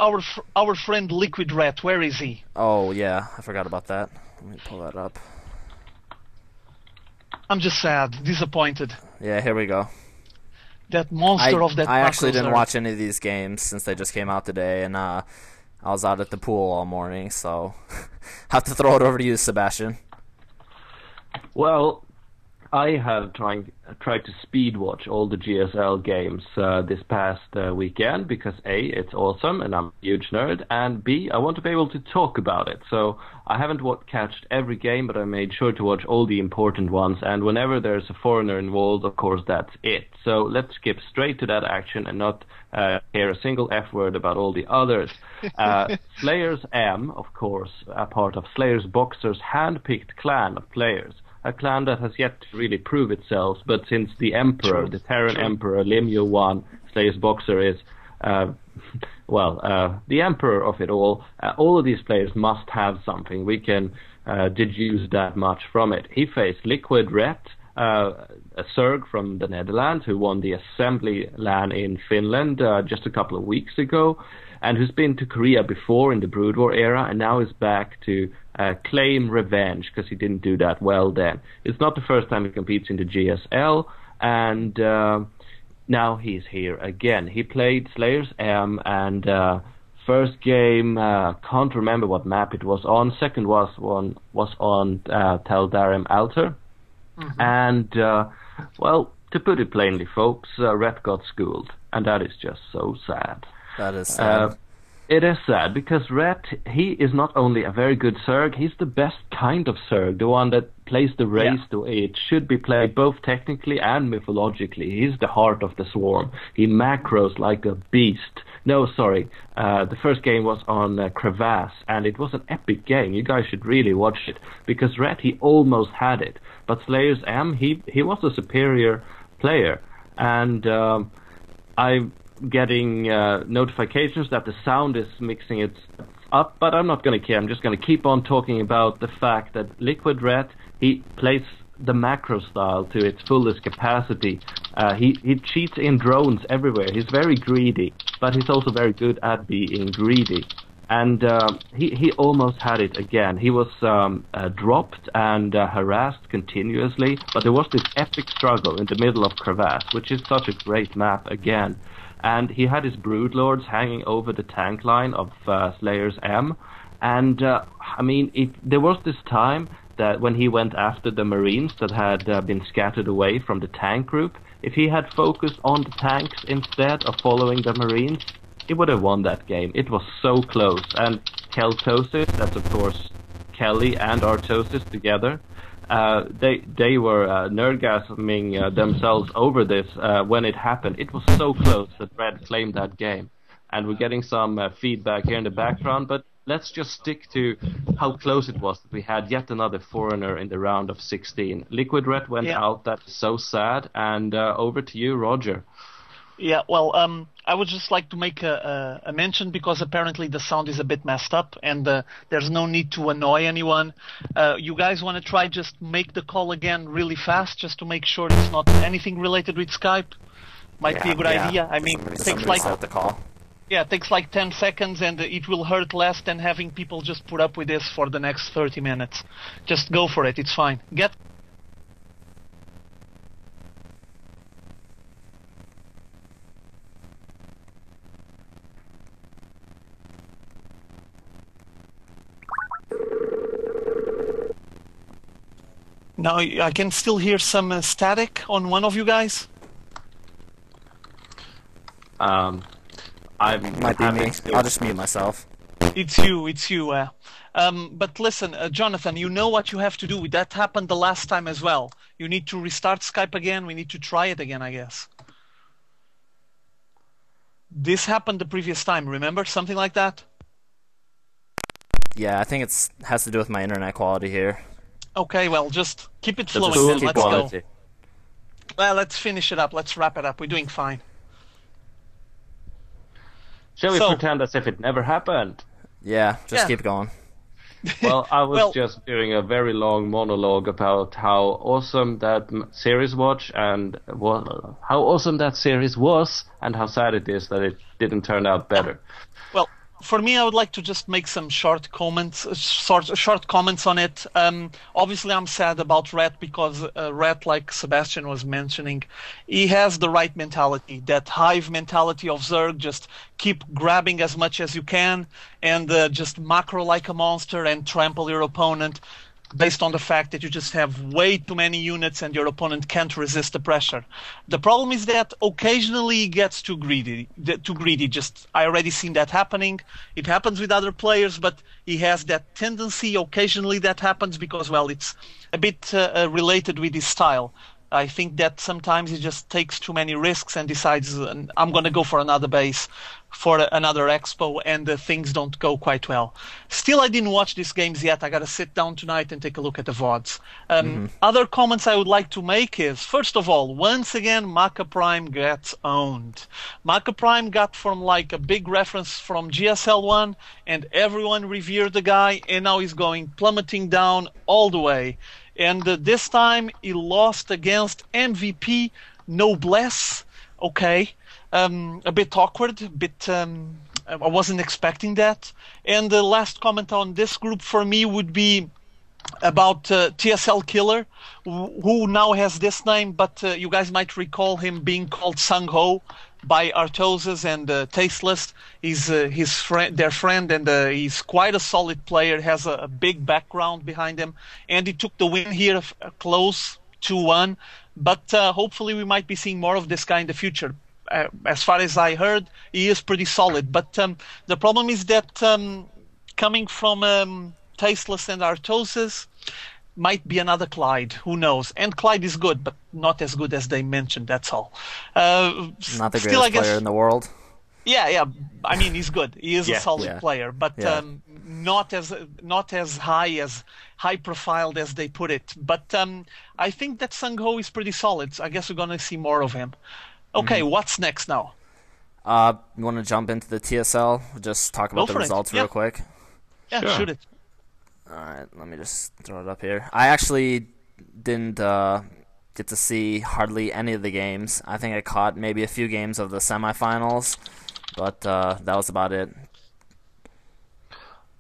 our friend Liquid Rat? Where is he? Oh, yeah. I forgot about that. Let me pull that up. I'm just sad, disappointed. Yeah, here we go. That monster of that I actually didn't watch any of these games since they just came out today, and I was out at the pool all morning, so I have to throw it over to you, Sebastian. Well, I have tried to speed watch all the GSL games this past weekend because A, it's awesome and I'm a huge nerd, and B, I want to be able to talk about it. So I haven't catched every game, but I made sure to watch all the important ones, and whenever there's a foreigner involved, of course, that's it. So let's skip straight to that action and not hear a single F word about all the others. Slayers M, of course, a part of Slayers Boxer's hand-picked clan of players. A clan that has yet to really prove itself, but since the Emperor, the Terran Emperor, Limyo won, Slayers Boxer is, the Emperor of it all. All of these players must have something. We can deduce that much from it. He faced Liquid Red, a Zerg from the Netherlands, who won the Assembly LAN in Finland just a couple of weeks ago, and who's been to Korea before in the Brood War era, and now is back to claim revenge, because he didn't do that well then. It's not the first time he competes in the GSL, and now he's here again. He played Slayers M, and first game, can't remember what map it was on. Second was on Tal'Darim Altar. And, to put it plainly, folks, Red got schooled, and that is just so sad. That is sad. It is sad, because Red, he is not only a very good Zerg, he's the best kind of Zerg, the one that plays the race the way it should be played, both technically and mythologically. He's the heart of the swarm. He macros like a beast. No, sorry, the first game was on Crevasse, and it was an epic game. You guys should really watch it, because Red, he almost had it. But Slayers M, he was a superior player, and I'm getting notifications that the sound is mixing it up, but I'm not going to care. I'm just going to keep on talking about the fact that Liquid Red, he plays the macro style to its fullest capacity. He cheats in drones everywhere. He's very greedy, but he's also very good at being greedy. And he almost had it again. He was dropped and harassed continuously, but there was this epic struggle in the middle of Crevasse, which is such a great map again. And he had his Broodlords hanging over the tank line of Slayers M. And, there was this time that when he went after the Marines that had been scattered away from the tank group, if he had focused on the tanks instead of following the Marines, he would have won that game. It was so close. And Keltosis, that's of course Kelly and Artosis together, they were nerdgasming themselves over this when it happened. It was so close that Red claimed that game. And we're getting some feedback here in the background, but let's just stick to how close it was that we had yet another foreigner in the round of 16. EGIdra went out. That's so sad. And over to you, Roger. Yeah, well, I would just like to make a mention because apparently the sound is a bit messed up and there's no need to annoy anyone. You guys want to try just make the call again really fast just to make sure it's not anything related with Skype? Might be a good idea. I mean, it takes like the call. Yeah, it takes like 10 seconds and it will hurt less than having people just put up with this for the next 30 minutes. Just go for it, it's fine. Now, I can still hear some static on one of you guys. Might be me. I'll just mute myself. It's you. But listen, Jonathan, you know what you have to do. That happened the last time as well. You need to restart Skype again. We need to try it again, I guess. This happened the previous time, remember? Something like that? Yeah, I think it has to do with my internet quality here. Okay, well, just keep it flowing then. Let's go. Well, let's finish it up. Let's wrap it up. We're doing fine. Shall we pretend as if it never happened? Yeah, just keep going. Well, I was just doing a very long monologue about how awesome that series was and how awesome that series was and how sad it is that it didn't turn out better. Well, for me, I would like to just make some short comments on it. Obviously, I'm sad about Ret because Ret, like Sebastian was mentioning, he has the right mentality, that hive mentality of Zerg, just keep grabbing as much as you can and just macro like a monster and trample your opponent based on the fact that you just have way too many units and your opponent can't resist the pressure. The problem is that occasionally he gets too greedy. I already seen that happening. It happens with other players, but he has that tendency. Occasionally that happens because, well, it's a bit related with his style. I think that sometimes he just takes too many risks and decides, I'm going to go for another base, for another expo, and things don't go quite well. Still, I didn't watch these games yet. I got to sit down tonight and take a look at the VODs. Other comments I would like to make is, first of all, once again, Maka Prime gets owned. Maka Prime got from like a big reference from GSL 1, and everyone revered the guy, and now he's going plummeting down all the way. And this time he lost against MVP Noblesse. Okay, a bit awkward. I wasn't expecting that. And the last comment on this group for me would be about TSL Killer, who now has this name, but you guys might recall him being called Sang-Ho by Artoses and Tasteless. He's their friend, and he's quite a solid player, has a big background behind him, and he took the win here close 2-1, but hopefully we might be seeing more of this guy in the future. As far as I heard, he is pretty solid, but the problem is that coming from Tasteless and Artoses might be another Clyde, who knows? And Clyde is good, but not as good as they mentioned, that's all. Not the greatest player in the world. Yeah, I mean, he's good. He is a solid player, but not as high profiled as they put it. But I think that Sang-Ho is pretty solid. I guess we're going to see more of him. Okay, what's next now? You want to jump into the TSL? Just talk about the results real quick? Yeah, sure. Shoot it. Alright, let me just throw it up here. I actually didn't get to see hardly any of the games. I think I caught maybe a few games of the semifinals, but that was about it.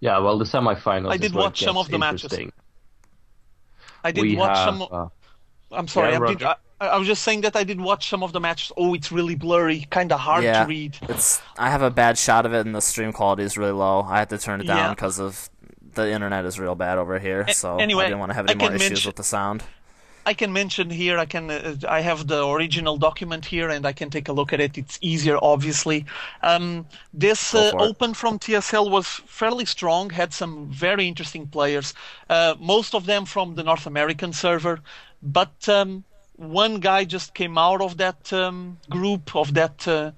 Yeah, well, the semifinals. I did watch some of the matches. I did watch some. I'm sorry. I was just saying that I did watch some of the matches. Oh, it's really blurry, kind of hard to read. I have a bad shot of it, and the stream quality is really low. I had to turn it down because of the internet is real bad over here. So anyway, I didn't want to have any more issues with the sound. I can mention here. I have the original document here, and I can take a look at it. It's easier, obviously. This Open from TSL was fairly strong. Had some very interesting players. Most of them from the North American server, but one guy just came out of that group, of that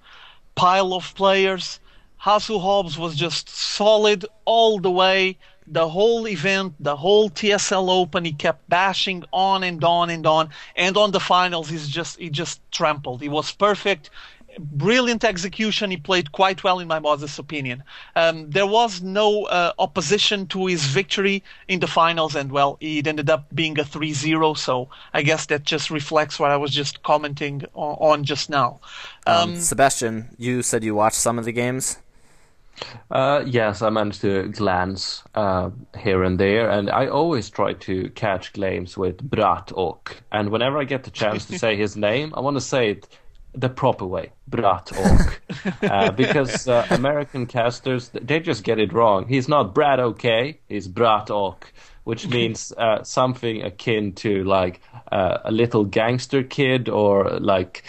pile of players. Hasselhoff was just solid all the way. The whole event, the whole TSL Open, he kept bashing on and on and on. And on the finals, he just trampled. He was perfect. Brilliant execution. He played quite well, in my modest opinion. There was no opposition to his victory in the finals, and well, it ended up being a 3-0. So I guess that just reflects what I was just commenting on just now. Sebastian, you said you watched some of the games. Yes, I managed to glance here and there, and I always try to catch games with Brat Ok. And whenever I get the chance to say his name, I want to say it the proper way, Brat Ok. Because American casters, they just get it wrong. He's not Brad OK, he's Brat Ok, which means something akin to like a little gangster kid, or like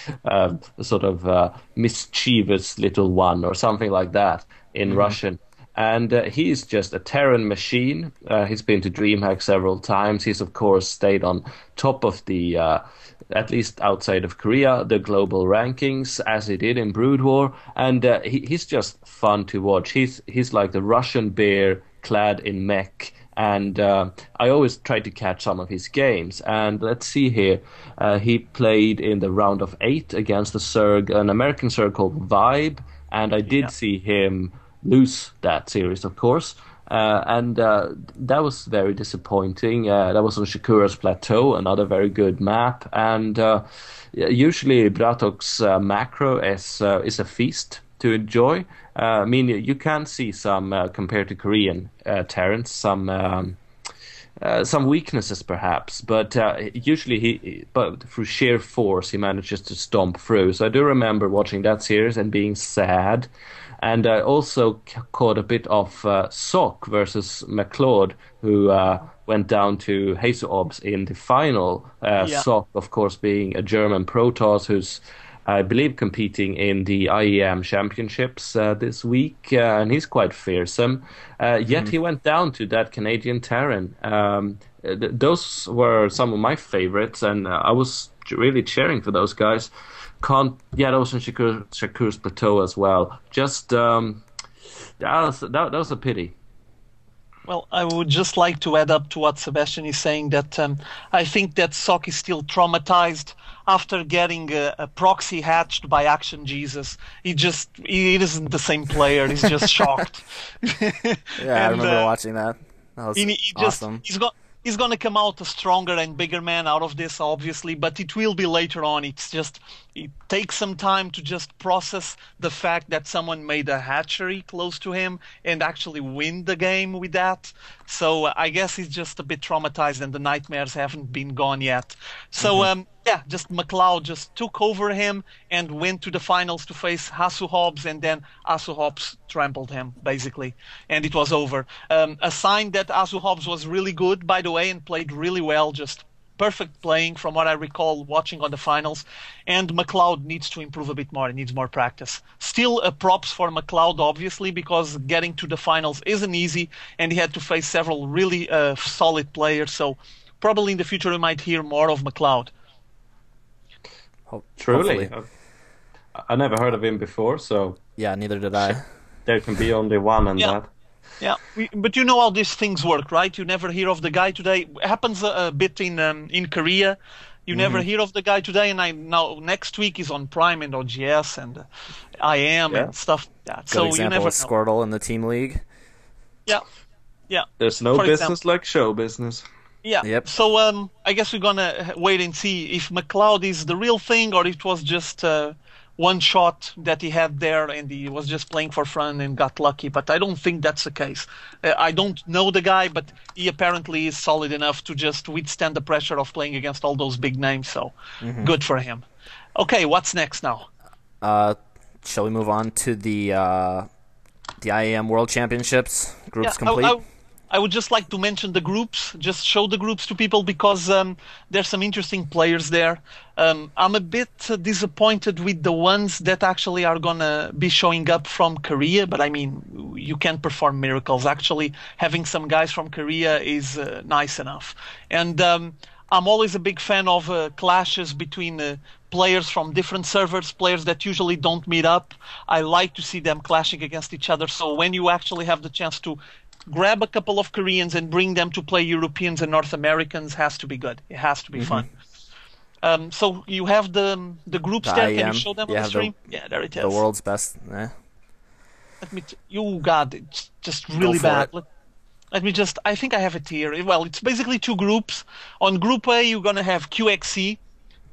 sort of mischievous little one, or something like that in Russian. And he's just a Terran machine. He's been to DreamHack several times. He's, of course, stayed on top of the, at least outside of Korea, the global rankings, as he did in Brood War. And he's just fun to watch. He's like the Russian bear clad in mech. And I always try to catch some of his games. And let's see here. He played in the round of 8 against an American Zerg called Vibe. And I did see him lose that series, of course. And that was very disappointing. That was on Shakura's Plateau, another very good map. And usually Bratok's macro is a feast to enjoy. I mean, you can see some, compared to Korean Terrans, some weaknesses perhaps, but usually but through sheer force, he manages to stomp through. So I do remember watching that series and being sad. And I also caught a bit of Sok versus McLeod, who went down to Hazuobs in the final. Sok, of course, being a German Protoss who's, I believe, competing in the IEM Championships this week, and he's quite fearsome. Yet he went down to that Canadian Terran. Those were some of my favorites, and I was really cheering for those guys. That was on Shakura's Plateau as well. Just that was a pity. Well, I would just like to add up to what Sebastian is saying, that I think that Sok is still traumatized after getting a proxy hatched by Action Jesus. He isn't the same player. He's just shocked. I remember watching that. That was awesome. He's going to come out a stronger and bigger man out of this, obviously, but it will be later on. It takes some time to just process the fact that someone made a hatchery close to him and actually win the game with that. So I guess he's just a bit traumatized, and the nightmares haven't been gone yet. So just McLeod just took over him and went to the finals to face Hasselhoff, and then Hasselhoff trampled him, basically, and it was over. A sign that Hasselhoff was really good, by the way, and played really well, just perfect playing from what I recall watching on the finals. And McLeod needs to improve a bit more. He needs more practice. Still props for McLeod, obviously, because getting to the finals isn't easy, and he had to face several really solid players. So probably in the future we might hear more of McLeod. Truly. I never heard of him before, so... Yeah, neither did I. There can be only one on that. Yeah, but you know how these things work, right? You never hear of the guy today. It happens a bit in Korea. You never hear of the guy today, and now next week he's on Prime and OGS and IEM and stuff like that. Good so example you never with Squirtle in the team league. Yeah. There's no business like show business. Yeah. Yep. So I guess we're gonna wait and see if McLeod is the real thing, or it was just one shot that he had there and he was just playing for fun and got lucky. But I don't think that's the case. I don't know the guy, but he apparently is solid enough to just withstand the pressure of playing against all those big names. So good for him. Okay, what's next now? Shall we move on to the IEM World Championships? Groups complete? I would just like to mention the groups, just show the groups to people, because there's some interesting players there. I'm a bit disappointed with the ones that actually are going to be showing up from Korea, but I mean, you can perform miracles. Actually, having some guys from Korea is nice enough. And I'm always a big fan of clashes between players from different servers, players that usually don't meet up. I like to see them clashing against each other. So when you actually have the chance to grab a couple of Koreans and bring them to play Europeans and North Americans, has to be good. It has to be fun. So you have the groups The there. IEM. Can you show them on the stream? Yeah, there it is. The world's best. Let me. God, it's just really for bad. it. Let me just. I think I have it here. Well, it's basically two groups. On Group A, you're gonna have QXC,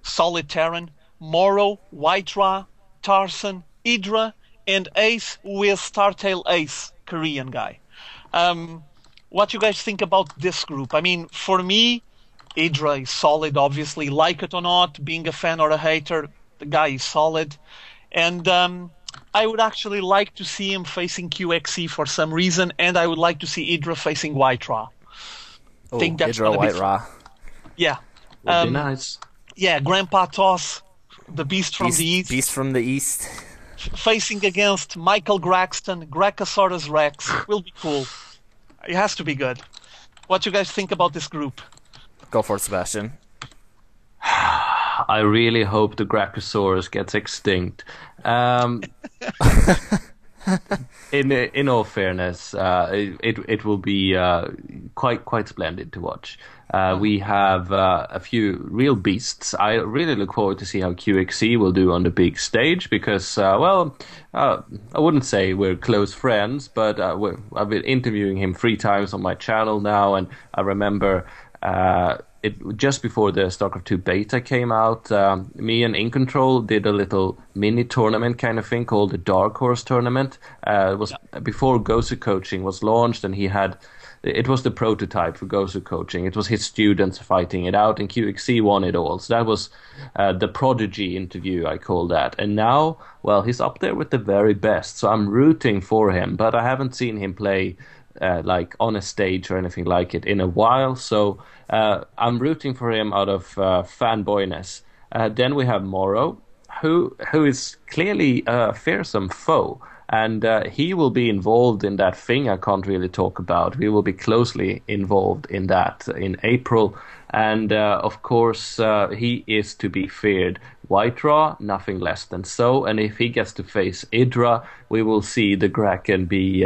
Solid Terran, Moro, White-Ra, Tarson, EGIdra, and Ace with Startail Ace, Korean guy. What you guys think about this group? I mean, for me, EGIdra is solid, obviously. Like it or not, being a fan or a hater, the guy is solid. And I would actually like to see him facing QXC for some reason, and I would like to see EGIdra facing White-Ra. Oh, Think that's EGIdra gonna be White-Ra. Yeah. Would be nice. Yeah, Grandpa Toss, the beast from the east, Beast from the east. facing against Michael Graxton, Grachosaurus Rex. Will be cool. It has to be good. What you guys think about this group? Go for it, Sebastian. I really hope the Grachosaurus gets extinct. In all fairness, it will be quite splendid to watch. We have a few real beasts. I really look forward to see how QXC will do on the big stage because, I wouldn't say we're close friends, but I've been interviewing him 3 times on my channel now, and I remember just before the Starcraft 2 beta came out, me and In Control did a little mini tournament kind of thing called the Dark Horse Tournament. It was before Gosu Coaching was launched, and it was the prototype for Gosu Coaching. It was his students fighting it out, and QXC won it all. So that was the prodigy interview, I call that. And now, well, he's up there with the very best, so I'm rooting for him, but I haven't seen him play like on a stage or anything like it in a while, so I'm rooting for him out of fanboyness. Then we have Moro, who is clearly a fearsome foe, and he will be involved in that thing I can't really talk about. We will be closely involved in that in April, and of course he is to be feared. White-Ra, nothing less than so, and if he gets to face EGIdra, we will see the Kraken be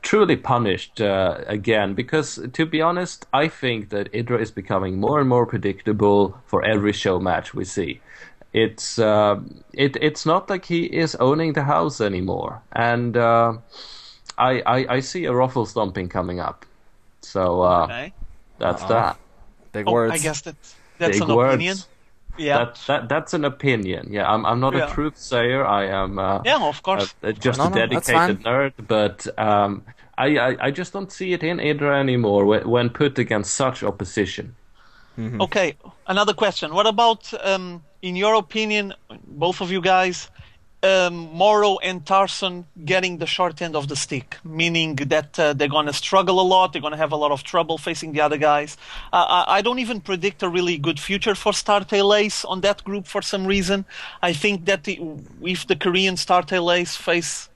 truly punished again, because to be honest, I think that EGIdra is becoming more and more predictable for every show match we see. It's not like he is owning the house anymore, and I see a ruffle stomping coming up. So that's that. Big words. I guess that's Big an words. opinion. Yeah. That's an opinion. Yeah, I'm not a truth sayer. I am of course. Just No, a dedicated nerd. But I just don't see it in EGIdra anymore when put against such opposition. Mm-hmm. Okay, another question. What about, in your opinion, both of you guys, Moro and Tarson getting the short end of the stick, meaning that they're going to struggle a lot, they're going to have a lot of trouble facing the other guys. I don't even predict a really good future for Startail Ace on that group for some reason. I think that if the Korean Startail Ace face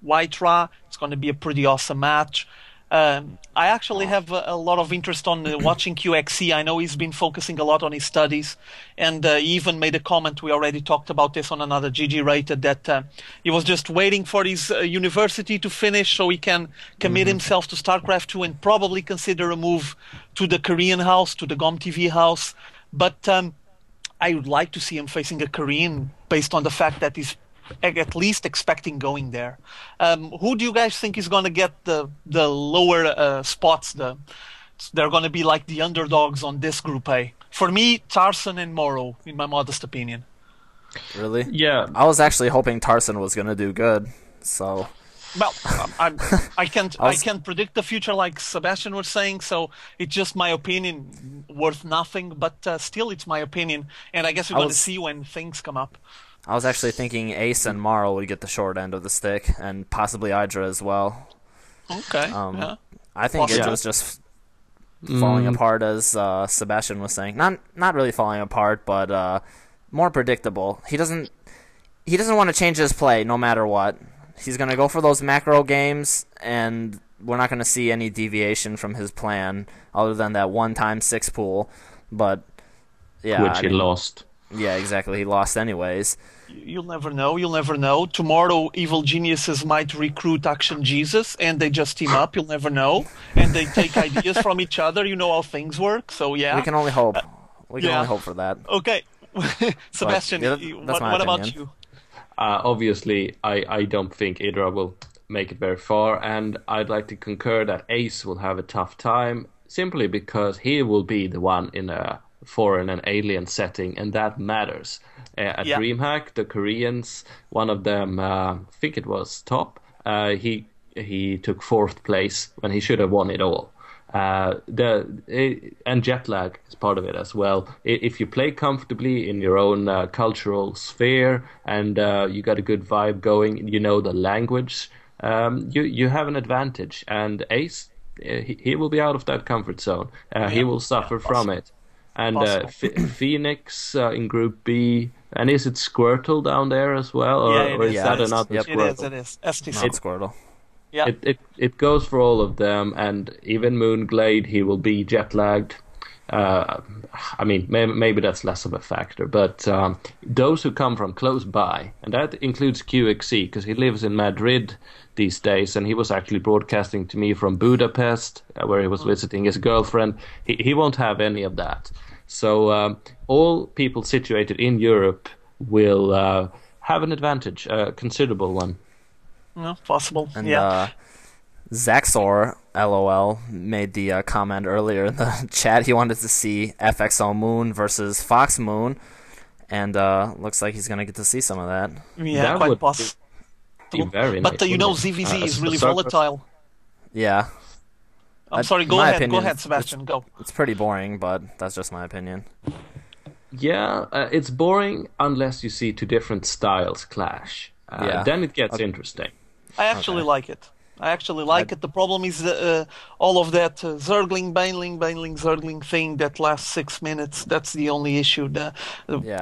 White-Ra, it's going to be a pretty awesome match. I actually have a lot of interest on watching QXC. I know he's been focusing a lot on his studies, and he even made a comment, we already talked about this on another GGRated, that he was just waiting for his university to finish so he can commit himself to StarCraft 2 and probably consider a move to the Korean house, to the GOM TV house. But I would like to see him facing a Korean based on the fact that he's at least expecting going there. Who do you guys think is going to get the lower spots? They're going to be like the underdogs on this Group A. For me, Tarson and Moro, in my modest opinion. Really? Yeah. I was actually hoping Tarson was going to do good, so... Well, I can't predict the future like Sebastian was saying, so it's just my opinion, worth nothing, but still it's my opinion, and I guess we're going to see when things come up. I was actually thinking Ace and Marl would get the short end of the stick, and possibly EGIdra as well. Okay. I think EGIdra's just falling apart, as Sebastian was saying. Not really falling apart, but more predictable. He doesn't want to change his play no matter what. He's going to go for those macro games, and we're not going to see any deviation from his plan other than that one-time 6 pool. But yeah, which he lost. Yeah, exactly. He lost anyways. You'll never know. You'll never know. Tomorrow, evil geniuses might recruit Action Jesus, and they just team up. You'll never know. And they take ideas from each other. You know how things work. So yeah, we can only hope. We can only hope for that. Okay, Sebastian, what about you? Obviously, I don't think EGIdra will make it very far, and I'd like to concur that Ace will have a tough time simply because he will be the one in a foreign and alien setting, and that matters. At DreamHack, the Koreans, one of them, I think it was Top, he took 4th place when he should have won it all. And jet lag is part of it as well. If you play comfortably in your own cultural sphere and you got a good vibe going, you know the language, you have an advantage. And Ace, he will be out of that comfort zone. He will suffer from it. And Phoenix in Group B, and is it Squirtle down there as well, or is that another Squirtle? It is. STC. Not Squirtle. Yeah. It goes for all of them, and even Moonglade, he will be jet lagged. I mean, maybe that's less of a factor, but those who come from close by, and that includes QXC, because he lives in Madrid these days, and he was actually broadcasting to me from Budapest, where he was visiting his girlfriend. He won't have any of that. So all people situated in Europe will have an advantage, a considerable one. No, possible. And Zaxor, LOL, made the comment earlier in the chat. He wanted to see FXO Moon versus Fox Moon, and looks like he's going to get to see some of that. Yeah, that quite would possible. be very but nice, you know, ZVZ is really Starcraft. volatile. Yeah. I'm sorry, go ahead, Sebastian, go. It's pretty boring, but that's just my opinion. Yeah, it's boring unless you see 2 different styles clash. Then it gets interesting. I actually like it. The problem is all of that Zergling, Baneling, Zergling thing that lasts 6 minutes. That's the only issue. The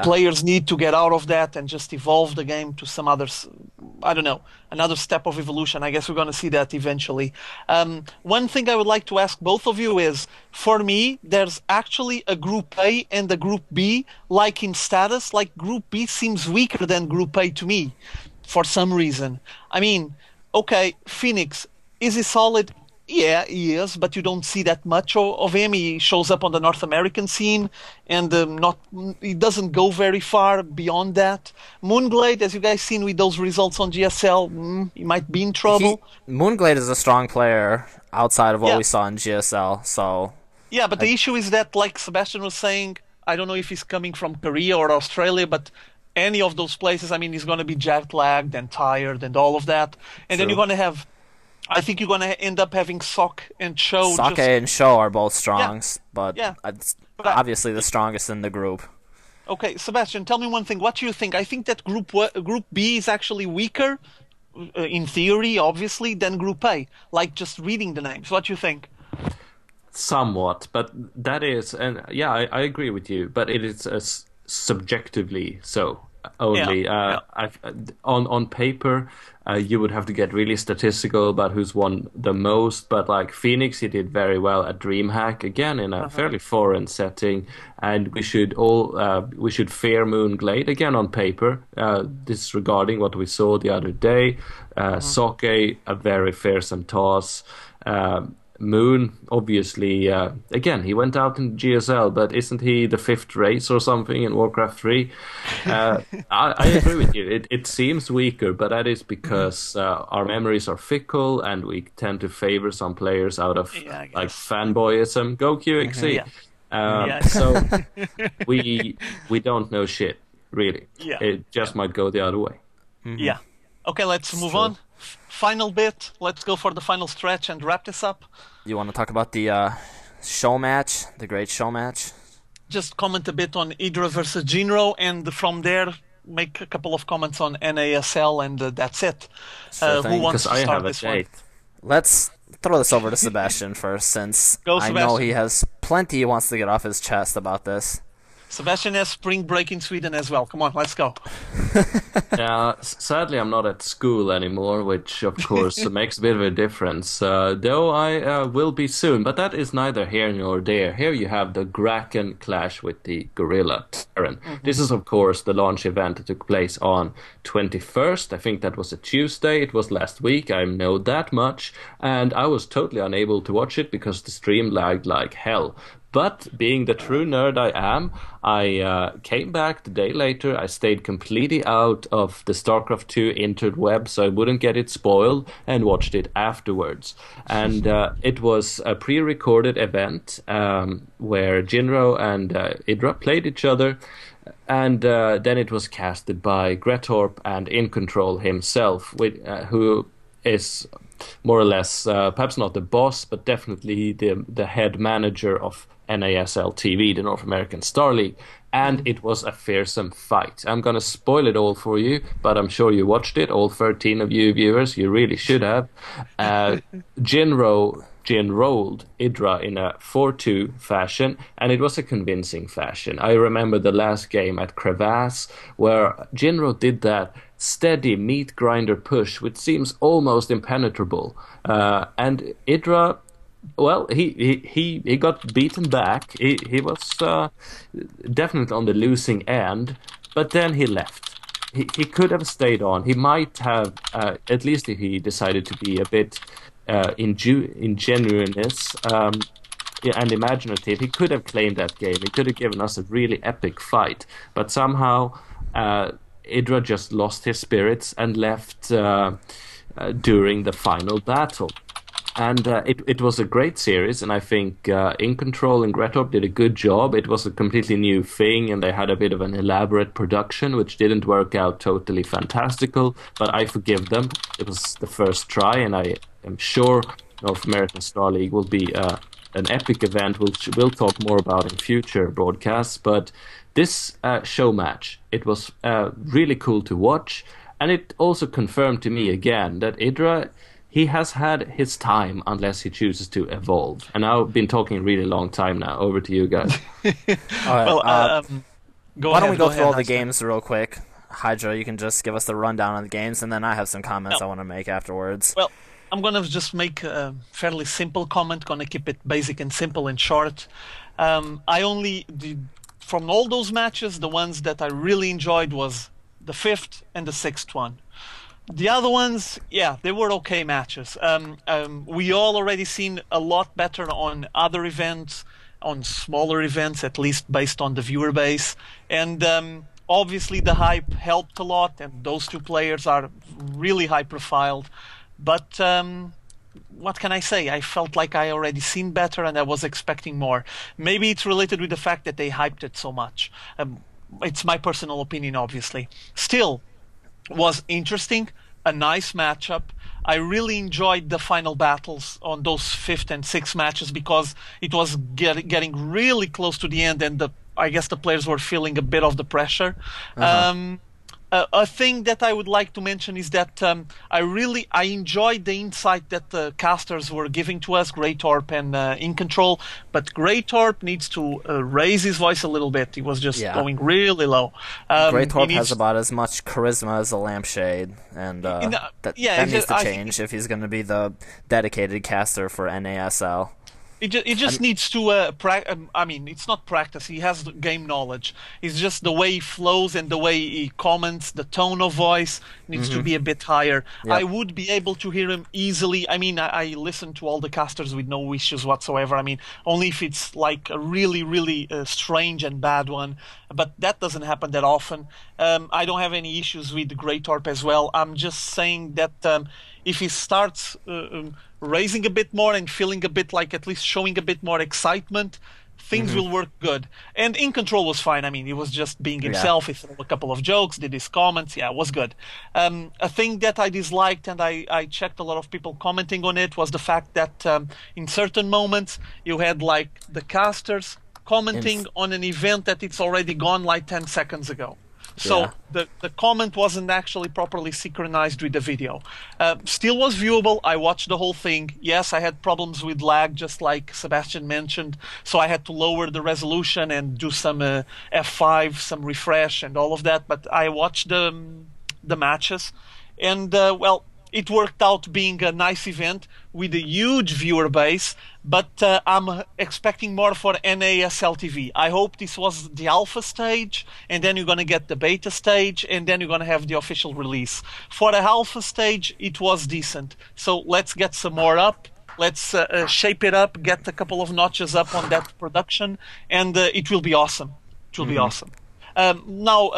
players need to get out of that and just evolve the game to some others. I don't know, another step of evolution. I guess we're going to see that eventually. One thing I would like to ask both of you is, for me, there's actually a Group A and a Group B, like in status. Like Group B seems weaker than Group A to me, for some reason. I mean, okay, Phoenix, is he solid? Yeah, he is, but you don't see that much of him. He shows up on the North American scene, and he doesn't go very far beyond that. Moonglade, as you guys seen with those results on GSL, he might be in trouble. Moonglade is a strong player outside of what we saw in GSL, so... Yeah, but the issue is that, like Sebastian was saying, I don't know if he's coming from Korea or Australia, but any of those places, I mean, he's going to be jet-lagged and tired and all of that. And then you're going to have... I think you're going to end up having Sok and Show. Sake and Show are both strong, but obviously the strongest in the group. Okay, Sebastian, tell me one thing. What do you think? I think that Group B is actually weaker, in theory, obviously, than Group A. Like, just reading the names. What do you think? Somewhat, but that is... and yeah, I agree with you, but it is subjectively so. Only on paper, you would have to get really statistical about who's won the most. But like Phoenix, he did very well at DreamHack again in a fairly foreign setting, and we should fear Moonglade again on paper, disregarding what we saw the other day. Soke, a very fearsome toss. Moon, obviously, again, he went out in GSL, but isn't he the 5th race or something in Warcraft 3? I agree with you. It seems weaker, but that is because our memories are fickle and we tend to favor some players out of like fanboyism. Go QXC. So we don't know shit, really. It just might go the other way. Yeah. Okay, let's move on. Final bit. Let's go for the final stretch and wrap this up. You want to talk about the show match, the great show match? Just comment a bit on EGIdra versus Jinro, and from there make a couple of comments on NASL, and that's it. Who wants to start this one? Let's throw this over to Sebastian first, since I know he has plenty he wants to get off his chest about this. Sebastian has spring break in Sweden as well. Come on, let's go. Sadly, I'm not at school anymore, which of course makes a bit of a difference. Though I will be soon, but that is neither here nor there. Here you have the Kraken clash with the Gorilla Terran. This is, of course, the launch event that took place on 21st. I think that was a Tuesday. It was last week. I know that much, and I was totally unable to watch it because the stream lagged like hell. But being the true nerd I am, I came back the day later. I stayed completely out of the Starcraft 2 interweb so I wouldn't get it spoiled and watched it afterwards. And it was a pre-recorded event where Jinro and EGIdra played each other. And then it was casted by Gretorp and In Control himself, who is more or less, perhaps not the boss, but definitely the head manager of NASL TV, the North American Star League, and it was a fearsome fight. I'm going to spoil it all for you, but I'm sure you watched it, all 13 of you viewers. You really should have. Jinrolled EGIdra in a 4-2 fashion, and it was a convincing fashion. I remember the last game at Crevasse, where Jinro did that steady meat grinder push, which seems almost impenetrable. And EGIdra, well, he got beaten back. He was definitely on the losing end, but then he left. He could have stayed on. He might have, at least if he decided to be a bit ingenuineness and imaginative, he could have claimed that game. He could have given us a really epic fight, but somehow EGIdra just lost his spirits and left during the final battle. And it was a great series, and I think In Control and Gretorp did a good job. It was a completely new thing, and they had a bit of an elaborate production, which didn't work out totally fantastical, but I forgive them. It was the first try, and I am sure North American Star League will be an epic event, which we'll talk more about in future broadcasts. But this show match, it was really cool to watch, and it also confirmed to me again that EGIdra, he has had his time unless he chooses to evolve. And I've been talking a really long time now. Over to you guys. All right, why don't we go through all the Hassan. games real quick? Hydra, you can just give us the rundown on the games, and then I have some comments I want to make afterwards. Well, I'm going to just make a fairly simple comment, going to keep it basic and simple and short. From all those matches, the ones that I really enjoyed was the 5th and the 6th one. The other ones, yeah, they were okay matches. We all already seen a lot better on other events, on smaller events, at least based on the viewer base. And obviously the hype helped a lot, and those two players are really high profiled. But what can I say? I felt like I already seen better and I was expecting more. Maybe it's related with the fact that they hyped it so much. It's my personal opinion, obviously. Still, was interesting, a nice matchup. I really enjoyed the final battles on those 5th and 6th matches because it was getting really close to the end, and I guess the players were feeling a bit of the pressure. A thing that I would like to mention is that I enjoyed the insight that the casters were giving to us, Gretorp and In Control, but Gretorp needs to raise his voice a little bit. He was just going really low. Gretorp has about as much charisma as a lampshade, and that needs to change if he's going to be the dedicated caster for NASL. It just needs to it's not practice. He has game knowledge. It's just the way he flows and the way he comments, the tone of voice needs to be a bit higher. Yep. I would be able to hear him easily. I mean, I listen to all the casters with no issues whatsoever. I mean, only if it's like a really, really strange and bad one. But that doesn't happen that often. I don't have any issues with Gretorp as well. I'm just saying that if he starts raising a bit more and feeling a bit like at least showing a bit more excitement, things will work good. And In Control was fine. I mean, he was just being himself. He threw a couple of jokes, did his comments. Yeah, it was good. A thing that I disliked, and I checked a lot of people commenting on it, was the fact that in certain moments you had like the casters commenting on an event that it's already gone like 10 seconds ago. So Yeah. the comment wasn't actually properly synchronized with the video. Still was viewable. I watched the whole thing. Yes, I had problems with lag, just like Sebastian mentioned. So I had to lower the resolution and do some F5, some refresh, and all of that. But I watched the matches, and well, it worked out being a nice event with a huge viewer base, but I'm expecting more for NASL TV. I hope this was the alpha stage, and then you're going to get the beta stage, and then you're going to have the official release. For the alpha stage, it was decent. So let's get some more up. Let's shape it up, get a couple of notches up on that production, and it will be awesome. It will be awesome. Now,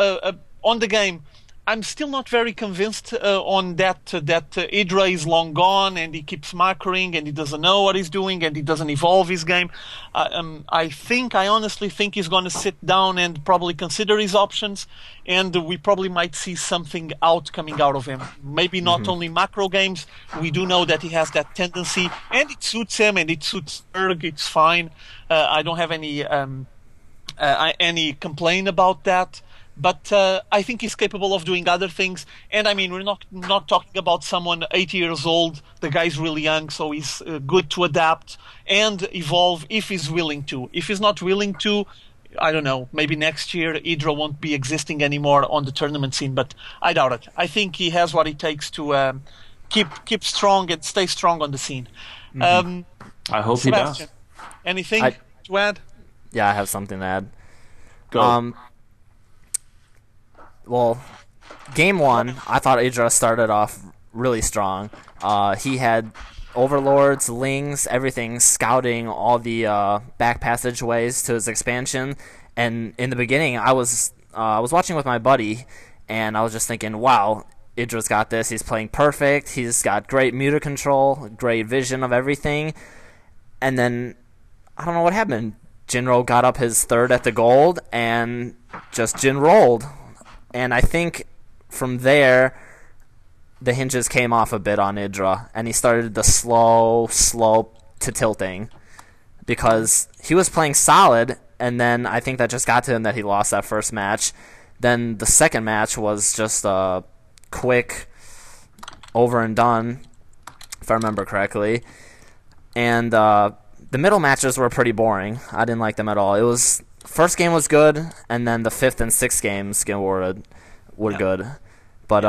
on the game, I'm still not very convinced on that IEGIdra is long gone and he keeps macroing and he doesn't know what he's doing and he doesn't evolve his game. I honestly think he's going to sit down and probably consider his options, and we probably might see something coming out of him. Maybe not only macro games. We do know that he has that tendency, and it suits him and it suits Erg. It's fine. I don't have any complaint about that. But I think he's capable of doing other things. And I mean, we're not talking about someone 80 years old. The guy's really young, so he's good to adapt and evolve if he's willing to. If he's not willing to, I don't know, maybe next year IEGIdra won't be existing anymore on the tournament scene, but I doubt it. I think he has what it takes to keep strong and stay strong on the scene. I hope Sebastian, he does. anything to add? Yeah, I have something to add. Go. Well, game one, I thought IEGIdra started off really strong. He had overlords, lings, everything, scouting all the back passageways to his expansion. And in the beginning, I was watching with my buddy, and I was just thinking, wow, IEGIdra's got this. He's playing perfect. He's got great meter control, great vision of everything. And then, I don't know what happened. Jinro got up his third at the gold and just Jin-rolled. And I think from there, the hinges came off a bit on IEGIdra, and he started the slow slope to tilting because he was playing solid, and then I think that just got to him that he lost that first match. Then the second match was just a quick over and done, if I remember correctly. And the middle matches were pretty boring. I didn't like them at all. It was first game was good, and then the fifth and sixth games were good. But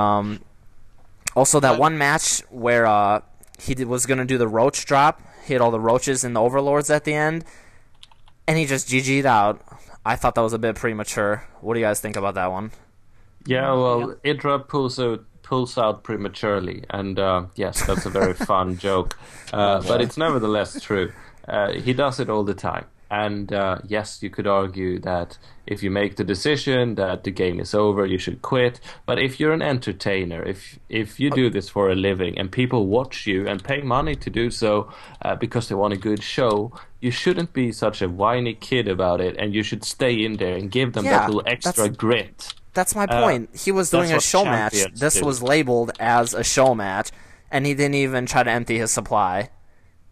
also that one match where he was going to do the roach drop, he had all the roaches and the overlords at the end, and he just GG'd out. I thought that was a bit premature. What do you guys think about that one? Yeah, well, IEGIdra pulls out prematurely, and yes, that's a very fun joke. But it's nevertheless true. He does it all the time. And yes, you could argue that if you make the decision that the game is over, you should quit. But if you're an entertainer, if you do this for a living and people watch you and pay money to do so because they want a good show, you shouldn't be such a whiny kid about it, and you should stay in there and give them that little extra grit. That's my point. He was doing a show match. This was labeled as a show match, and he didn't even try to empty his supply.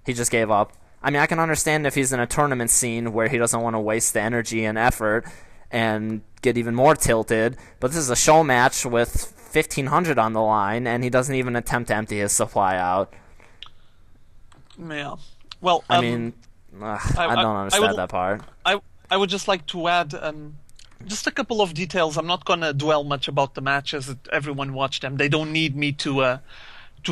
He just gave up. I mean, I can understand if he's in a tournament scene where he doesn't want to waste the energy and effort and get even more tilted, but this is a show match with 1,500 on the line, and he doesn't even attempt to empty his supply out. Yeah. Well, I mean, I don't understand that part. I would just like to add just a couple of details. I'm not going to dwell much about the matches. Everyone watched them. They don't need me to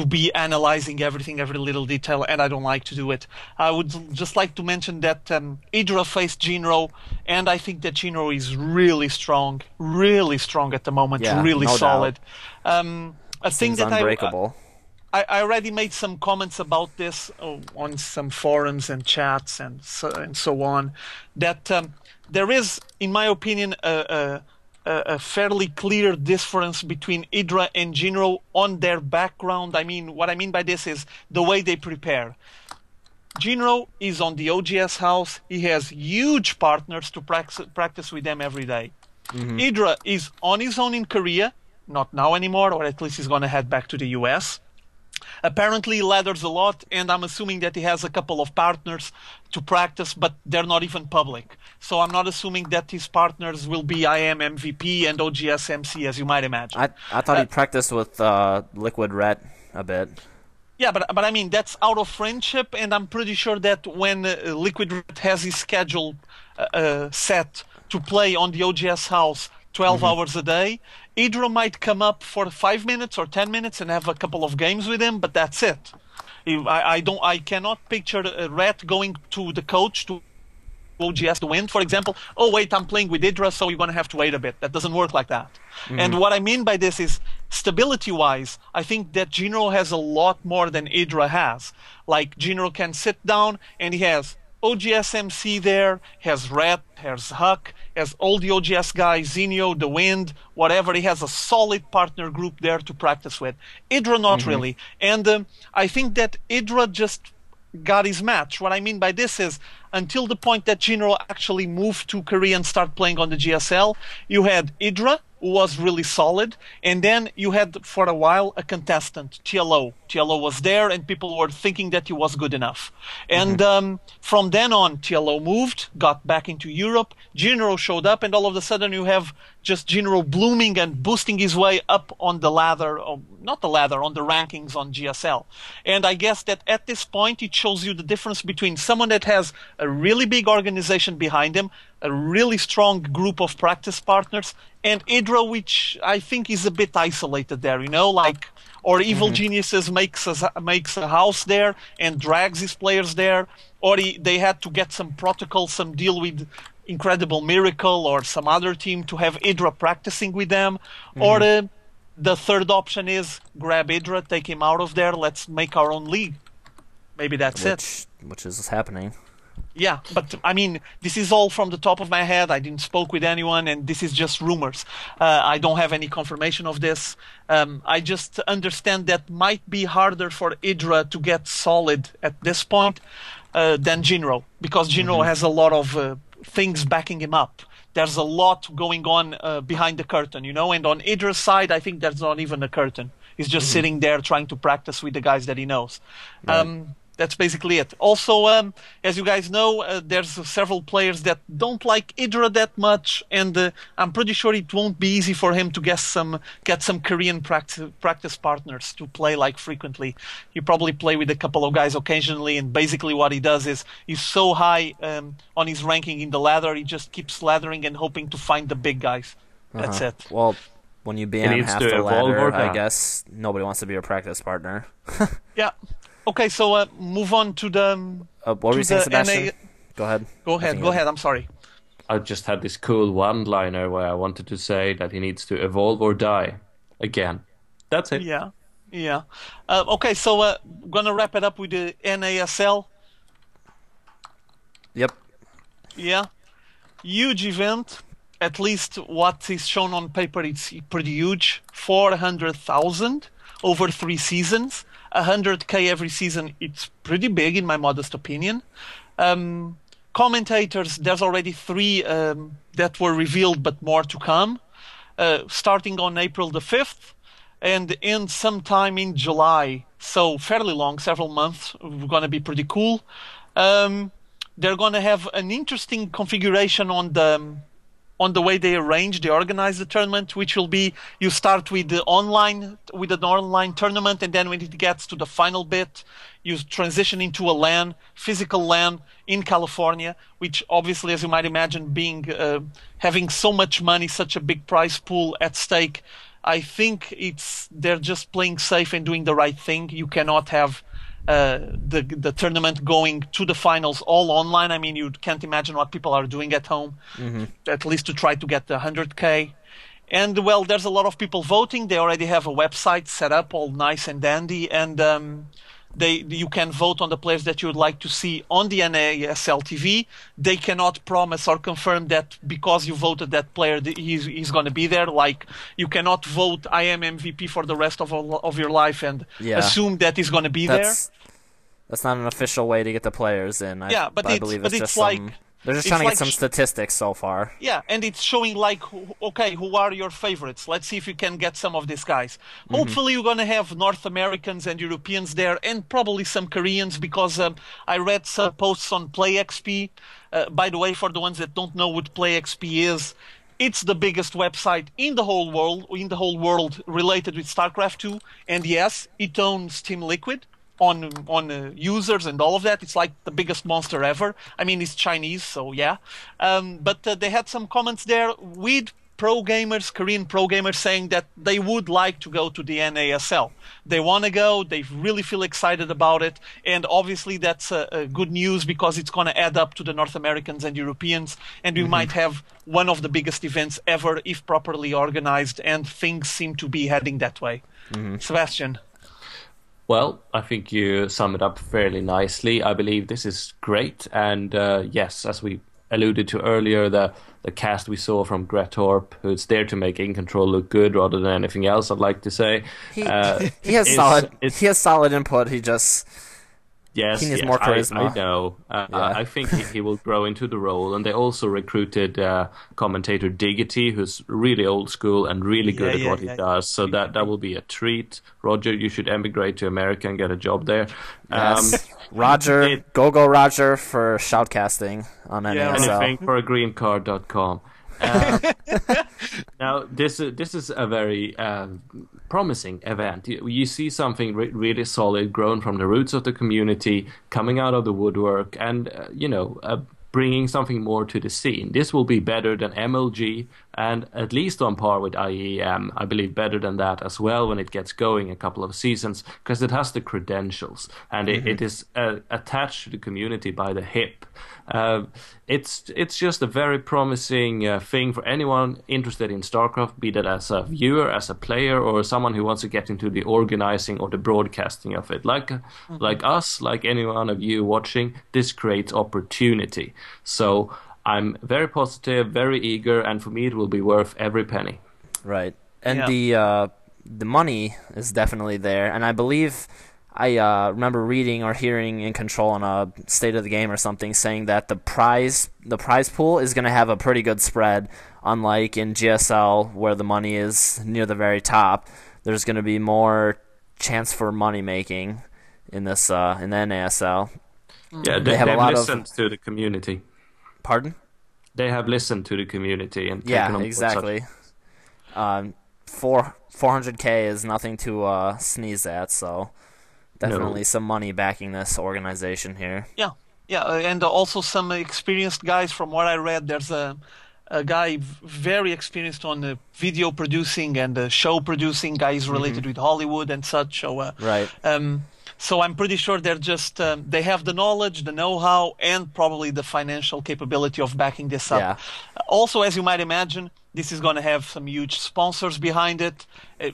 be analyzing everything, every little detail, and I don't like to do it. I would just like to mention that IEGIdra faced Jinro, and I think that Jinro is really strong at the moment, really no solid. Doubt. A thing that unbreakable. I already made some comments about this on some forums and chats and so on, that there is, in my opinion, a fairly clear difference between IEGIdra and Jinro on their background. I mean, what I mean by this is the way they prepare. Jinro is on the OGS house. He has huge partners to practice with them every day. IEGIdra is on his own in Korea, not now anymore, or at least he's going to head back to the US. Apparently he ladders a lot, and I'm assuming that he has a couple of partners to practice, but they're not even public. So I'm not assuming that his partners will be IEM MVP and OGS MC, as you might imagine. I thought he practiced with Liquid Ret a bit. Yeah, but I mean, that's out of friendship, and I'm pretty sure that when Liquid Ret has his schedule set to play on the OGS house 12 hours a day, EGIdra might come up for 5 minutes or 10 minutes and have a couple of games with him, but that's it. I cannot picture Ret going to the coach to OGS to win, for example. Oh wait, I'm playing with EGIdra, so you're gonna have to wait a bit. That doesn't work like that. And what I mean by this is, stability-wise, I think that GGRated has a lot more than EGIdra has. Like, GGRated can sit down and he has OGS MC there, has Ret, has Huck, has all the OGS guys, Zinio, The Wind, whatever. He has a solid partner group there to practice with. EGIdra not really. And I think that EGIdra just got his match. What I mean by this is, until the point that GGRated actually moved to Korea and started playing on the GSL, you had EGIdra, who was really solid, and then you had for a while a contestant, TLO. TLO was there, and people were thinking that he was good enough. And from then on, TLO moved, got back into Europe, GGRated showed up, and all of a sudden you have just GGRated blooming and boosting his way up on the ladder, or not the ladder, on the rankings on GSL. And I guess that at this point it shows you the difference between someone that has a really big organization behind him, a really strong group of practice partners, and EGIdra, which I think is a bit isolated there, you know, like, or Evil Geniuses makes a house there and drags his players there, or they had to get some protocol, some deal with Incredible Miracle or some other team to have EGIdra practicing with them, or the third option is grab EGIdra, take him out of there, let's make our own league. Maybe that's it. Which is happening. Yeah, but I mean, this is all from the top of my head. I didn't spoke with anyone, and this is just rumors. I don't have any confirmation of this. I just understand that might be harder for EGIdra to get solid at this point than GGRated, because GGRated has a lot of things backing him up. There's a lot going on behind the curtain, you know, and on EGIdra's side, I think there's not even a curtain. He's just sitting there trying to practice with the guys that he knows. Right. That's basically it. Also, as you guys know, there's several players that don't like EGIdra that much, and I'm pretty sure it won't be easy for him to get some Korean practice partners to play like frequently. He probably play with a couple of guys occasionally, and basically what he does is he's so high on his ranking in the ladder, he just keeps laddering and hoping to find the big guys. That's it. Well, when you BM half the ladder, I guess nobody wants to be your practice partner. Yeah. Okay, so move on to the... what were you saying, Sebastian? Go ahead. Go ahead, I'm sorry. I just had this cool one-liner where I wanted to say that he needs to evolve or die. Again. That's it. Yeah. Okay, so I'm going to wrap it up with the NASL. Yep. Yeah. Huge event. At least what is shown on paper, it's pretty huge. 400,000 over 3 seasons. 100K every season, it's pretty big in my modest opinion. Commentators, there's already 3 that were revealed, but more to come. Starting on April the 5th and end sometime in July. So fairly long, several months, going to be pretty cool. They're going to have an interesting configuration on the way they organize the tournament, which will be you start with an online tournament, and then when it gets to the final bit, you transition into a physical LAN in California, which obviously, as you might imagine, being having so much money, such a big prize pool at stake, I think they're just playing safe and doing the right thing. You cannot have the tournament going to the finals all online. I mean, you can't imagine what people are doing at home, at least to try to get the 100K. And, well, there's a lot of people voting. They already have a website set up, all nice and dandy, and you can vote on the players that you would like to see on the NASL TV. They cannot promise or confirm that because you voted that player, he's going to be there. Like, you cannot vote I am MVP for the rest of your life and assume that he's going to be there. That's not an official way to get the players in. I believe it's just like some They're just It's trying to get like some statistics so far. Yeah, and it's showing like, okay, who are your favorites? Let's see if you can get some of these guys. Hopefully you're going to have North Americans and Europeans there, and probably some Koreans, because I read some posts on PlayXP. By the way, for the ones that don't know what PlayXP is, it's the biggest website in the whole world related with StarCraft 2. And yes, it owns Team Liquid on users and all of that. It's like the biggest monster ever. I mean, it's Chinese, so yeah. But they had some comments there with Korean pro gamers, saying that they would like to go to the NASL. They want to go. They really feel excited about it. And obviously that's good news, because it's going to add up to the North Americans and Europeans. And we might have one of the biggest events ever if properly organized. And things seem to be heading that way. Sebastian. Well, I think you sum it up fairly nicely. I believe this is great, and yes, as we alluded to earlier, the cast we saw from Gretorp, who's there to make In Control look good rather than anything else, I'd like to say. He has solid input. He just he needs more charisma. I know. I think he will grow into the role, and they also recruited commentator Diggity, who's really old school and really good at what he does. So that will be a treat. Roger, you should emigrate to America and get a job there. Yes. Roger, go Roger for shoutcasting on NASL. Anything for a greencard.com. Now, this is a very promising event. You see something really solid, grown from the roots of the community, coming out of the woodwork, and bringing something more to the scene. This will be better than MLG, and at least on par with IEM. I believe better than that as well when it gets going a couple of seasons, because it has the credentials, and it is attached to the community by the hip. It's just a very promising thing for anyone interested in StarCraft, be that as a viewer, as a player, or someone who wants to get into the organizing or the broadcasting of it. Like us, like any one of you watching, this creates opportunity. So I'm very positive, very eager, and for me it will be worth every penny. Right. And the money is definitely there, and I believe I remember reading or hearing In Control on a State of the Game or something saying that the prize pool is going to have a pretty good spread, unlike in GSL where the money is near the very top. There's going to be more chance for money making in this in the NASL. Yeah, they have listened to the community. Pardon? They have listened to the community and taken on exactly. 400K is nothing to sneeze at, so definitely some money backing this organization here. Yeah, and also some experienced guys. From what I read, there's a guy very experienced on video producing and show producing. Guys related with Hollywood and such. So right. So I'm pretty sure they're just they have the knowledge, the know-how, and probably the financial capability of backing this up. Yeah. Also, as you might imagine, this is going to have some huge sponsors behind it.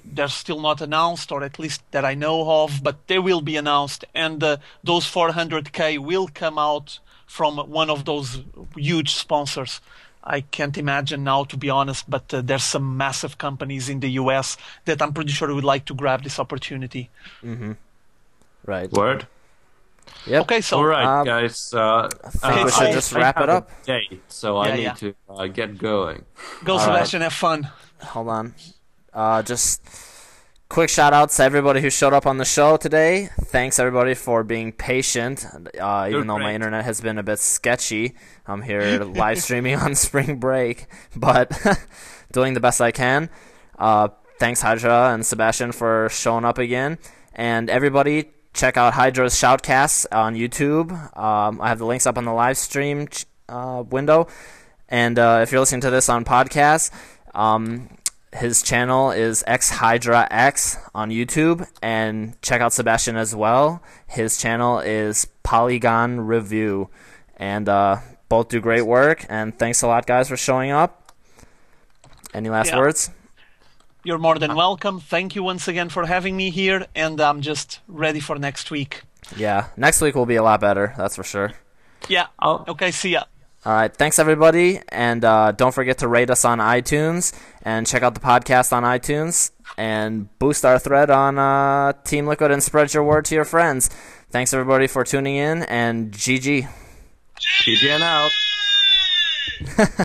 They're still not announced, or at least that I know of, but they will be announced. And those 400K will come out from one of those huge sponsors. I can't imagine now, to be honest, but there's some massive companies in the US that I'm pretty sure would like to grab this opportunity. Right. Word. Yep. Okay, so all right, guys. I think we should just wrap it up. So I need to get going. Go, Sebastian. Have fun. Hold on. Just quick shout outs to everybody who showed up on the show today. Thanks everybody for being patient. Even though my internet has been a bit sketchy, I'm here live streaming on spring break, but doing the best I can. Thanks Hydra and Sebastian for showing up again, and everybody. Check out Hydra's shoutcasts on YouTube. I have the links up on the live stream window. And if you're listening to this on podcast, his channel is XHydraX on YouTube. And check out Sebastian as well. His channel is Polygon Review. And both do great work. And thanks a lot, guys, for showing up. Any last words? You're more than welcome. Thank you once again for having me here, and I'm just ready for next week. Yeah, next week will be a lot better, that's for sure. Yeah, okay, see ya. All right, thanks everybody, and don't forget to rate us on iTunes, and check out the podcast on iTunes, and boost our thread on Team Liquid and spread your word to your friends. Thanks everybody for tuning in, and GG. GG and out.